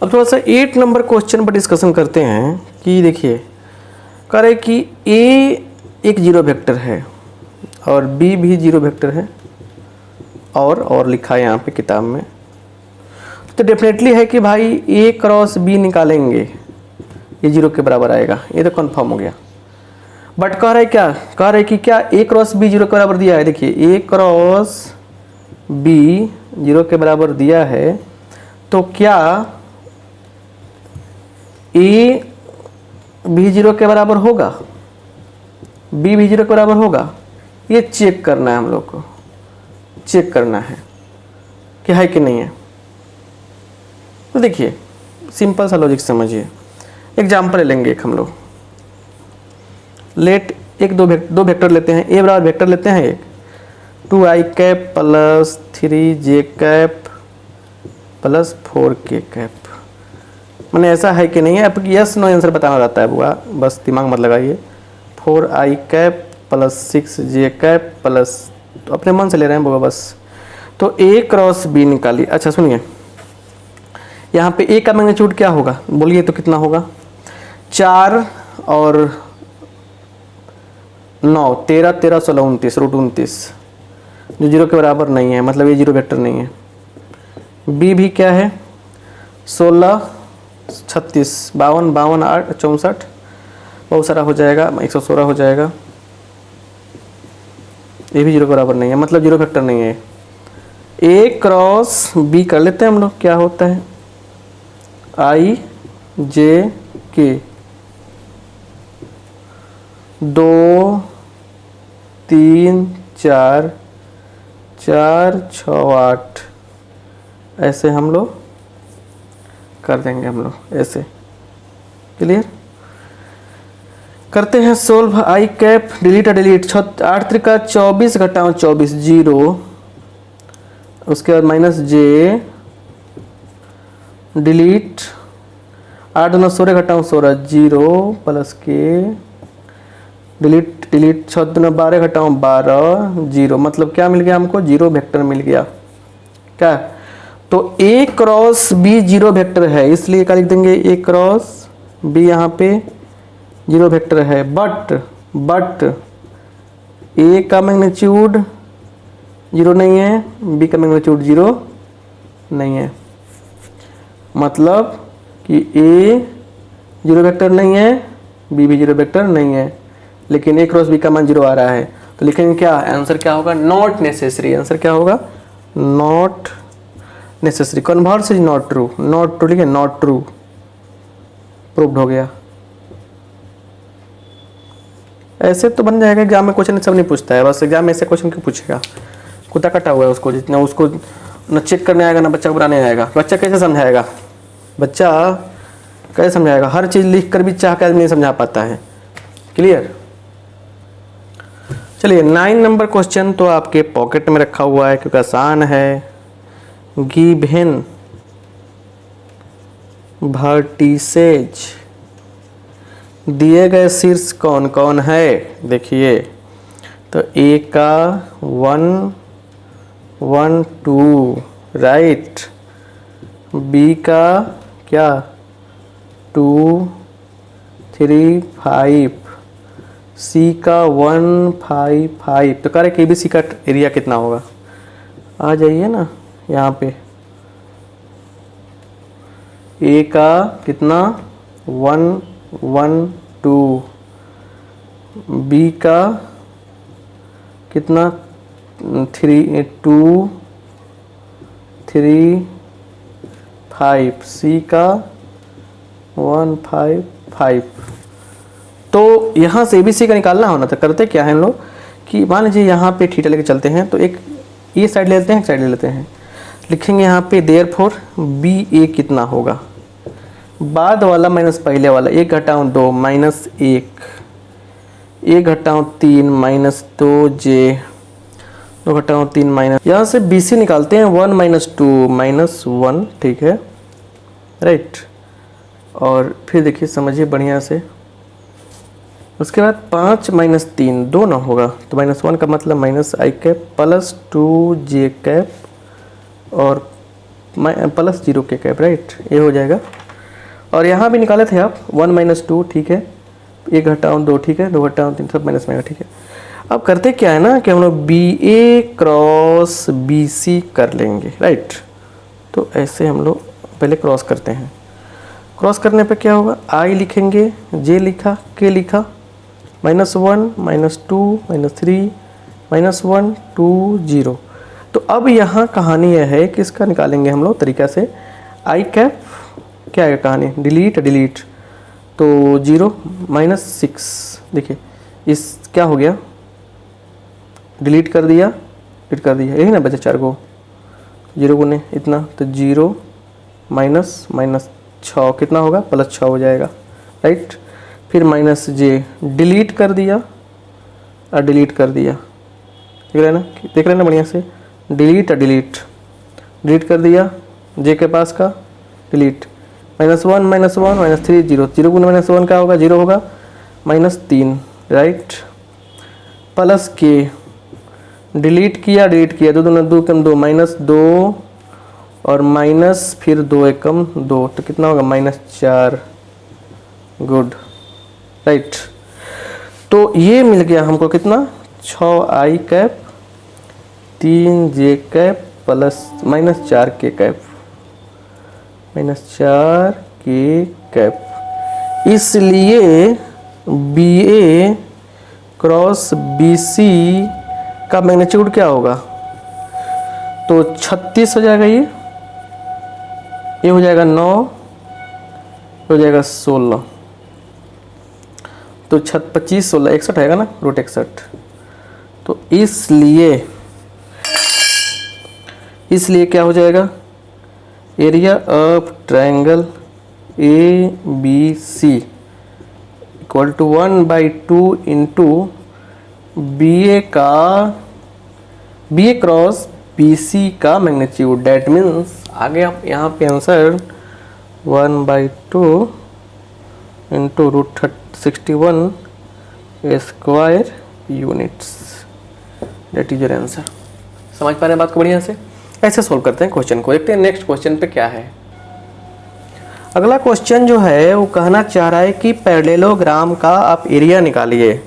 अब थोड़ा सा 8 नंबर क्वेश्चन पर डिस्कशन करते हैं कि देखिए कह रहे कि ए एक जीरो वेक्टर है और बी भी जीरो वेक्टर है और लिखा है यहाँ पे किताब में, तो डेफिनेटली है कि भाई ए क्रॉस बी निकालेंगे ये जीरो के बराबर आएगा, ये तो कंफर्म हो गया। बट कह रहे क्या, कह रहे कि क्या ए क्रॉस बी जीरो के बराबर दिया है। देखिए ए क्रॉस बी जीरो के बराबर दिया है तो क्या ए बी जीरो के बराबर होगा, बी भी जीरो के बराबर होगा, ये चेक करना है हम लोग को, चेक करना है कि है कि नहीं है। तो देखिए सिंपल सा लॉजिक समझिए, एग्जाम्पल लेंगे एक हम लोग, लेट एक दो वेक्टर लेते हैं, ए बराबर वेक्टर लेते हैं एक 2i cap plus 3j cap plus 4k cap. मैंने ऐसा है कि नहीं है, आपको यस नो आंसर बताना रहता है बुआ, बस दिमाग मत लगाइए। 4i cap plus 6j cap plus, तो अपने मन से ले रहे हैं बुआ बस। तो ए क्रॉस बी निकालिए। अच्छा सुनिए, यहाँ पे ए का मैग्नीट्यूड क्या होगा बोलिए तो कितना होगा, 4 और 9 13 13 16 29 रूट 29, जो जीरो के बराबर नहीं है, मतलब ये जीरो वेक्टर नहीं है। बी भी क्या है 16 36 52 52 8 64, बहुत सारा हो जाएगा, 116 हो जाएगा। ये भी जीरो के बराबर नहीं है, मतलब जीरो वेक्टर नहीं है। ए क्रॉस बी कर लेते हैं हम लोग, क्या होता है आई जे के 2 3 4 4 6 8, ऐसे हम लोग कर देंगे, हम लोग ऐसे। क्लियर करते हैं सोल्व। आई कैप डिलीट डिलीट 8 त्रिका 24 घटाओ 24 जीरो, उसके बाद माइनस जे डिलीट 8 2 16 घटाओ 16 जीरो प्लस के डिलीट डिलीट 6 2 12 घटाओ 12 जीरो, मतलब क्या मिल गया हमको, जीरो वेक्टर मिल गया। क्या तो ए क्रॉस बी जीरो वेक्टर है, इसलिए क्या लिख देंगे ए क्रॉस बी, यहाँ पे जीरो वेक्टर है। बट ए का मैग्नीट्यूड जीरो नहीं है, बी का मैग्नीट्यूड जीरो नहीं है, मतलब कि ए जीरो वेक्टर नहीं है, बी भी जीरो वेक्टर नहीं है, लेकिन ए क्रॉस बी का मान जीरो आ रहा है। तो लिखेंगे क्या, आंसर क्या होगा, नॉट नेसेसरी। आंसर क्या होगा, not necessary. Converse is not true, not true लिखे, नॉट ट्रू, प्रूव्ड हो गया। ऐसे तो बन जाएगा, एग्जाम में क्वेश्चन सब नहीं पूछता है, बस एग्जाम में ऐसे क्वेश्चन क्यों पूछेगा, कुत्ता कटा हुआ है उसको, जितना उसको न चेक करने आएगा ना बच्चा को बनाने आएगा। बच्चा कैसे समझाएगा, बच्चा कैसे समझाएगा, हर चीज़ लिख कर भी चाह के आदमी नहीं समझा पाता है। क्लियर। चलिए 9 नंबर क्वेश्चन तो आपके पॉकेट में रखा हुआ है क्योंकि आसान है। गिवन वर्टिसेज दिए गए शीर्ष कौन कौन है, देखिए तो ए का 1 1 2 राइट, बी का क्या 2 3 5, सी का 1 5 5। तो कह रहे के बी सी का एरिया कितना होगा, आ जाइए ना यहाँ पे, ए का कितना 1 1 2, बी का कितना 3 2 3 5, सी का 1 5 5। तो यहाँ से ABC का निकालना होना था। करते क्या है हम लोग कि मान लीजिए यहाँ पे थीटा लेके चलते हैं, तो एक ये साइड ले लेते हैं, एक साइड ले लेते हैं, लिखेंगे यहाँ पे देयरफॉर BA कितना होगा, बाद वाला माइनस पहले वाला, 1 घटाऊँ 2 माइनस 1, 1 घटाऊँ 3 माइनस 2J, 2 घटाऊँ 3 माइनस, यहाँ से BC निकालते हैं 1 माइनस 2 माइनस 1, ठीक है राइट। और फिर देखिए समझिए बढ़िया से, उसके बाद 5 माइनस 3 2 ना होगा, तो माइनस 1 का मतलब माइनस आई कैप प्लस 2J कैप और प्लस 0 के कैप राइट, ये हो जाएगा। और यहाँ भी निकाले थे आप 1 माइनस 2, ठीक है, 1 घटाऊँ 2, ठीक है, 2 घटाऊँ 3, सब माइनस में, ठीक है। अब करते क्या है ना कि हम लोग BA क्रॉस BC कर लेंगे राइट। तो ऐसे हम लोग पहले क्रॉस करते हैं, क्रॉस करने पे क्या होगा, I लिखेंगे, J लिखा, K लिखा, -1 -2 -3 -1 2 0। तो अब यहाँ कहानी यह है कि इसका निकालेंगे हम लोग तरीका से, आई कैप क्या है कहानी, डिलीट डिलीट, तो 0 -6, देखिए इस क्या हो गया, डिलीट कर दिया, यही ना बचा 4 को, 0 गुने इतना, तो 0 माइनस माइनस 6 कितना होगा, +6 हो जाएगा राइट। फिर माइनस J डिलीट कर दिया और डिलीट कर दिया, देख रहे हैं ना बढ़िया से, डिलीट और डिलीट, डिलीट कर दिया J के पास का, डिलीट, -1 -3 0, 0 गुना -1 क्या होगा, 0 होगा, -3 राइट, प्लस K डिलीट किया 2 दूना 2 कम 2 -2 और माइनस फिर 2 एकम 2, तो कितना होगा -4, गुड राइट। तो ये मिल गया हमको कितना, 6 आई कैप 3 J कैप प्लस -4 के कैप, -4 के कैप। इसलिए BA क्रॉस BC का मैग्नीट्यूड क्या होगा, तो 36 हो जाएगा, ये हो जाएगा 9, हो जाएगा 16, तो 25 16 61 आएगा ना, √61। तो इसलिए क्या हो जाएगा, area of triangle ABC equal to 1/2 into BA cross BC का मैग्नीट्यूड, डैट मीन्स आगे आप यहाँ पे answer 1/2 into √61 square units, that is your answer. समझ पा रहे हैं बात को बढ़िया से, ऐसे सोल्व करते हैं क्वेश्चन को। देखते हैं नेक्स्ट क्वेश्चन पे क्या है। अगला क्वेश्चन जो है वो कहना चाह रहा है कि पैरेललोग्राम का आप एरिया निकालिए।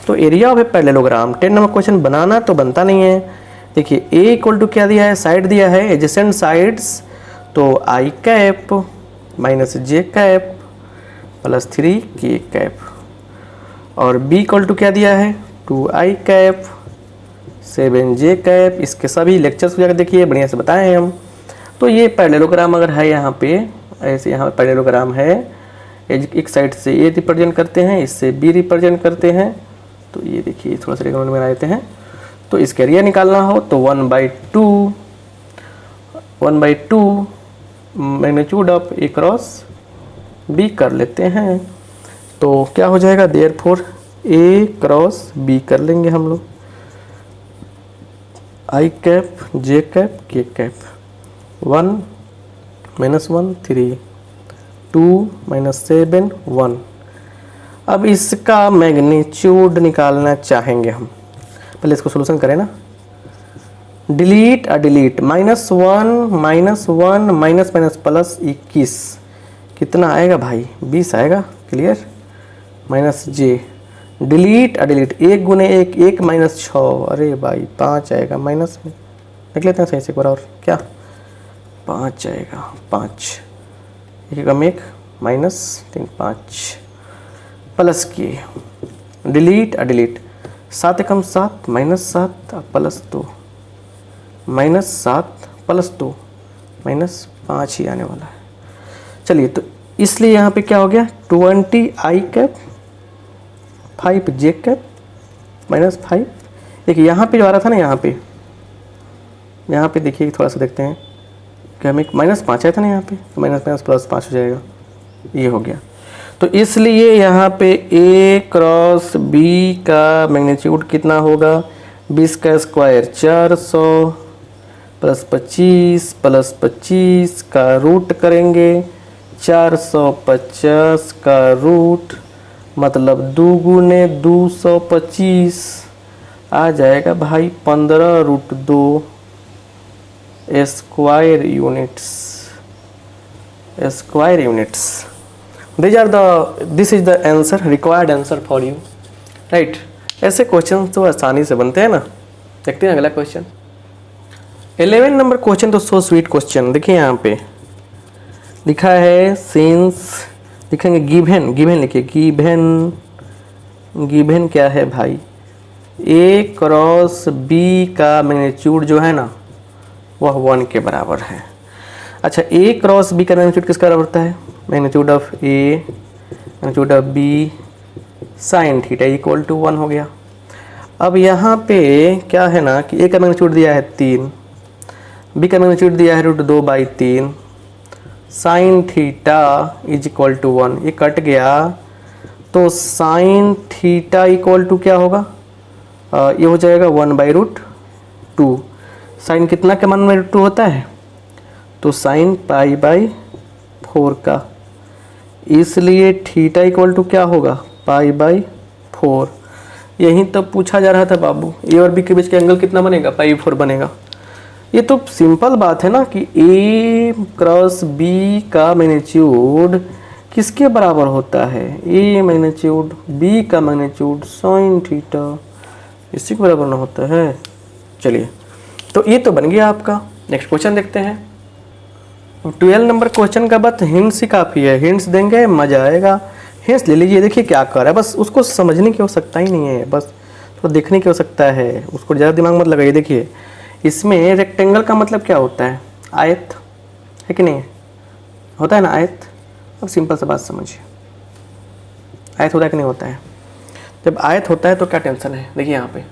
तो area of a parallelogram 10 number question बनाना तो बनता नहीं है। देखिए A इक्वल टू क्या दिया है, साइड दिया है एडजेसेंट साइड्स, तो I cap -J cap plus 3 K cap, और B इक्वल टू क्या दिया है 2I कैप 7J कैप। इसके सभी लेक्चर्स को जाकर देखिए, बढ़िया से बताएं हम। तो ये पैरेललोग्राम अगर है यहाँ पे, ऐसे यहाँ पैरेललोग्राम है, एक साइड से A रिप्रेजेंट करते हैं, इससे B रिप्रेजेंट करते हैं। तो ये देखिए थोड़ा सा रेगुलर में आते हैं। तो इसका एरिया निकालना हो तो 1/2 magnitude of A cross B कर लेते हैं। तो क्या हो जाएगा, देयरफॉर A क्रॉस B कर लेंगे हम लोग, I cap J cap K cap, 1 -1 3 2 minus 7 1। अब इसका मैग्नीट्यूड निकालना चाहेंगे हम, पहले इसको सोल्यूशन करें ना। Delete delete, -1 -1 minus minus plus 21 कितना आएगा भाई? 20 आएगा। क्लियर? माइनस जे, डिलीट डिलीट, 1 गुने 1 1 माइनस 6, अरे भाई 5 आएगा। माइनस में लिख लेते हैं सही से एक बार और, क्या 5 आएगा। 5 एक कम 1 माइनस 3 5 प्लस किए, डिलीट डिलीट, 7 एकम 7 माइनस 7 प्लस 2, -7 प्लस 2 माइनस 5 ही आने वाला है। चलिए, तो इसलिए यहाँ पे क्या हो गया? 20 आई कैप 5 जे कैप -5। एक यहाँ पे जो आ रहा था ना, यहाँ पे देखिए, थोड़ा सा देखते हैं कि हमें -5 आया था ना यहाँ पे, तो माइनस प्लस 5 हो जाएगा, ये हो गया। तो इसलिए यहाँ पे A क्रॉस B का मैग्नीट्यूड कितना होगा? 20 का स्क्वायर 400 प्लस 25 का रूट करेंगे, 450 का रूट मतलब 2 गुने 225 आ जाएगा भाई 15√2 square units. This is the answer, required answer for you, right. ऐसे क्वेश्चन तो आसानी से बनते हैं ना। देखते हैं अगला क्वेश्चन। 11 नंबर क्वेश्चन तो सो स्वीट क्वेश्चन। देखिए यहाँ पे लिखा है सिंस, लिखेंगे गिवन लिखिए, गिवन क्या है भाई? A क्रॉस B का मैग्नीट्यूड जो है ना वह 1 के बराबर है। अच्छा, A क्रॉस B का मैग्नीट्यूड किसका बराबर होता है? Magnitude of A magnitude of B sine theta equal to 1 हो गया। अब यहाँ पे क्या है ना कि A का मैग्नीट्यूड दिया है 3, B का मैग्नीट्यूड दिया है √2/3, sine theta is equal to 1, ये कट गया तो साइन थीटा इक्वल टू क्या होगा? ये हो जाएगा 1/√2। साइन कितना का मान √2 होता है? तो साइन π/4 का, इसलिए थीटा इक्वल टू क्या होगा? π/4। यही तो पूछा जा रहा था बाबू, ए और बी के बीच का एंगल कितना बनेगा? π/4 बनेगा। ये तो सिंपल बात है ना कि A क्रॉस B का मैग्नीट्यूड किसके बराबर होता है? A मैग्नीट्यूड B का मैग्नीट्यूड साइन थीटा, इसी के बराबर ना होता है। चलिए, तो ये तो बन गया आपका। नेक्स्ट क्वेश्चन देखते हैं। 12 नंबर क्वेश्चन का बस हिंट्स ही काफ़ी है, हिंट्स देंगे मज़ा आएगा। हिंट्स ले लीजिए, देखिए क्या कर रहा है, बस उसको समझने की आवश्यकता ही नहीं है, बस तो देखने की आवश्यकता है, उसको ज़्यादा दिमाग मत लगाइए। देखिए इसमें रेक्टेंगल का मतलब क्या होता है? आयत है कि नहीं? होता है ना आयत। अब सिंपल सा बात समझिए, आयत होता है कि नहीं होता है? जब आयत होता है तो क्या टेंशन है? देखिए यहाँ पे,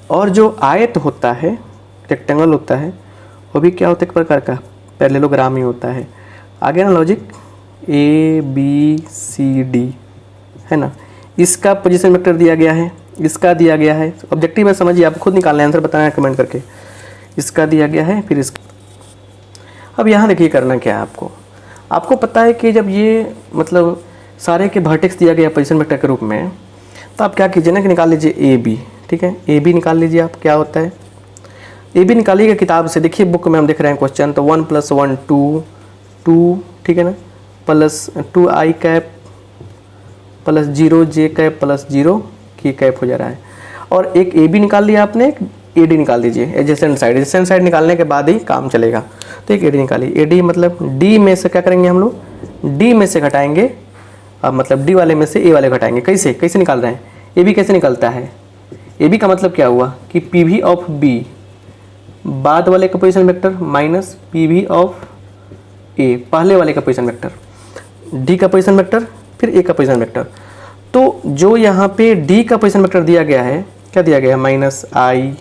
और जो आयत होता है, रेक्टेंगल होता है, वो भी क्या होता है? एक प्रकार का पैरेललोग्राम ही होता है। आगे ना लॉजिक ABCD है ना, इसका पोजीशन वेक्टर दिया गया है, इसका दिया गया है, ऑब्जेक्टिव है समझिए, आप खुद निकालना है, आंसर बताना है कमेंट करके। इसका दिया गया है, फिर इसका। अब यहाँ देखिए करना क्या है आपको पता है कि जब ये मतलब सारे के वर्टेक्स दिया गया पोजीशन वेक्टर के रूप में, तो आप क्या कीजिए ना कि निकाल लीजिए AB, ठीक है। AB निकाल लीजिए आप, क्या होता है AB निकालिएगा किताब से। देखिए बुक में हम देख रहे हैं क्वेश्चन, तो 1 + 1 2, ठीक है ना, plus 2i cap plus 0j cap plus 0 की कैप हो जा रहा है। और एक AB निकाल लिया आपने, एक AD निकाल दीजिए, एडजेसेंट साइड निकालने के बाद ही काम चलेगा। तो एक AD निकालिए, AD मतलब D में से क्या करेंगे हम लोग? D में से घटाएंगे, अब मतलब D वाले में से A वाले घटाएंगे। कैसे निकाल रहे हैं? AB कैसे निकलता है? AB का मतलब क्या हुआ कि PV ऑफ B बाद वाले का position vector minus PV of A पहले वाले का पोजीशन वेक्टर, D का पोजीशन वेक्टर, फिर A का पोजीशन वेक्टर। तो जो यहाँ पे D का पोजीशन वेक्टर दिया गया है, क्या दिया गया है? -i,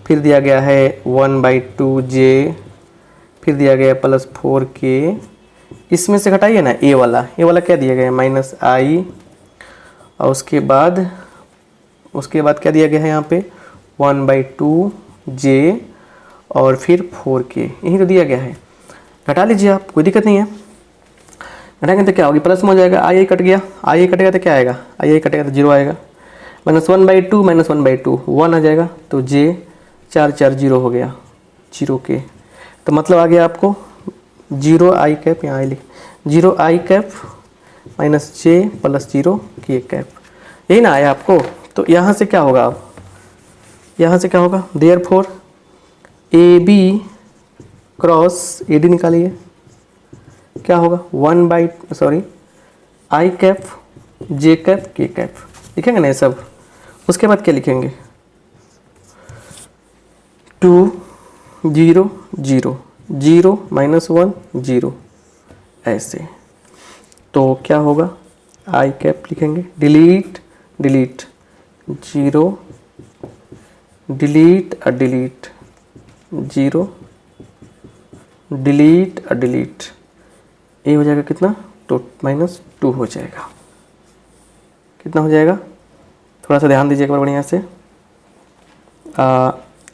फिर दिया गया है 1/2j, फिर दिया गया है +4k। इसमें से घटाइए ना A वाला क्या दिया गया है? -i, और उसके बाद क्या दिया गया है यहाँ पे? 1/2j और फिर 4k, यही तो दिया गया है। घटा लीजिए आप, कोई दिक्कत नहीं है। घटाएंगे तो क्या होगी, प्लस में हो जाएगा, आई कट गया, आई कटेगा तो क्या आएगा, आई कटेगा तो 0 आएगा, -1/2 -1/2 1 आ जाएगा, तो j 4 4 0 हो गया, 0 के, तो मतलब आ गया आपको 0 i कैप, यहाँ आई लिख 0 i cap -j + 0 k cap, यही ना आया आपको। तो यहाँ से क्या होगा, अब यहाँ से क्या होगा, देयरफॉर AB क्रॉस AD निकालिए, क्या होगा i cap j cap k cap, लिखेंगे ना ये सब। उसके बाद क्या लिखेंगे, 2 0 0 0 -1 0 ऐसे, तो क्या होगा i कैप लिखेंगे, delete delete 0 delete delete 0 delete delete, ये हो जाएगा कितना, तो -2 हो जाएगा, कितना हो जाएगा, थोड़ा सा ध्यान दीजिए एक बार बढ़िया से।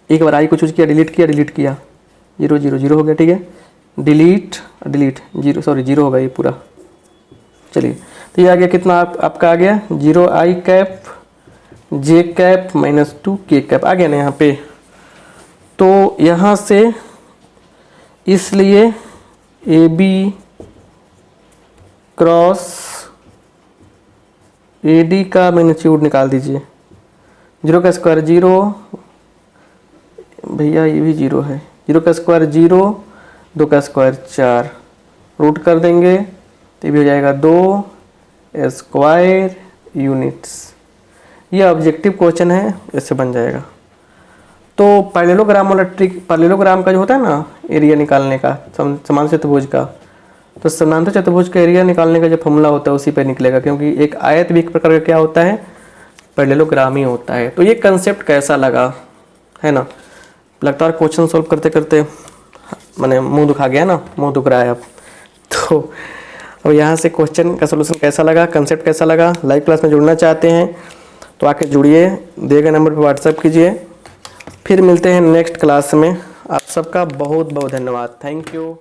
एक बार आई को चूज किया, डिलीट किया 0 0 0 हो गया, ठीक है, डिलीट डिलीट 0 सॉरी 0 होगा ये पूरा, चलिए तो ये आ गया कितना, आपका आ गया 0 i cap j cap -2 k cap आ गया ना यहाँ पे। तो यहाँ से इसलिए AB क्रॉस AD का मैग्नीट्यूड निकाल दीजिए, 0 का स्क्वायर 0, भैया ये भी 0 है, 0 का स्क्वायर 0, 2 का स्क्वायर 4, रूट कर देंगे तो ये भी हो जाएगा 2 स्क्वायर यूनिट्स। ये ऑब्जेक्टिव क्वेश्चन है, इससे बन जाएगा। तो पैरेललोग्राम वाला ट्रिक, पैरेललोग्राम का जो होता है ना एरिया निकालने का, समांतर चतुर्भुज का, तो समांतर चतुर्भुज का एरिया निकालने का जो फॉर्मूला होता है उसी पे निकलेगा, क्योंकि एक आयत भी एक प्रकार का क्या होता है, पैरेललोग्राम ही होता है। तो ये कंसेप्ट कैसा लगा, है ना, लगातार क्वेश्चन सॉल्व करते करते मैंने मुंह दुखा गया ना, मुंह दुख रहा है अब। तो अब यहाँ से क्वेश्चन का सोल्यूशन कैसा लगा, कंसेप्ट कैसा लगा, लाइव क्लास में जुड़ना चाहते हैं तो आके जुड़िए, दिए गए नंबर पर व्हाट्सएप कीजिए। फिर मिलते हैं नेक्स्ट क्लास में, आप सबका बहुत बहुत धन्यवाद, थैंक यू।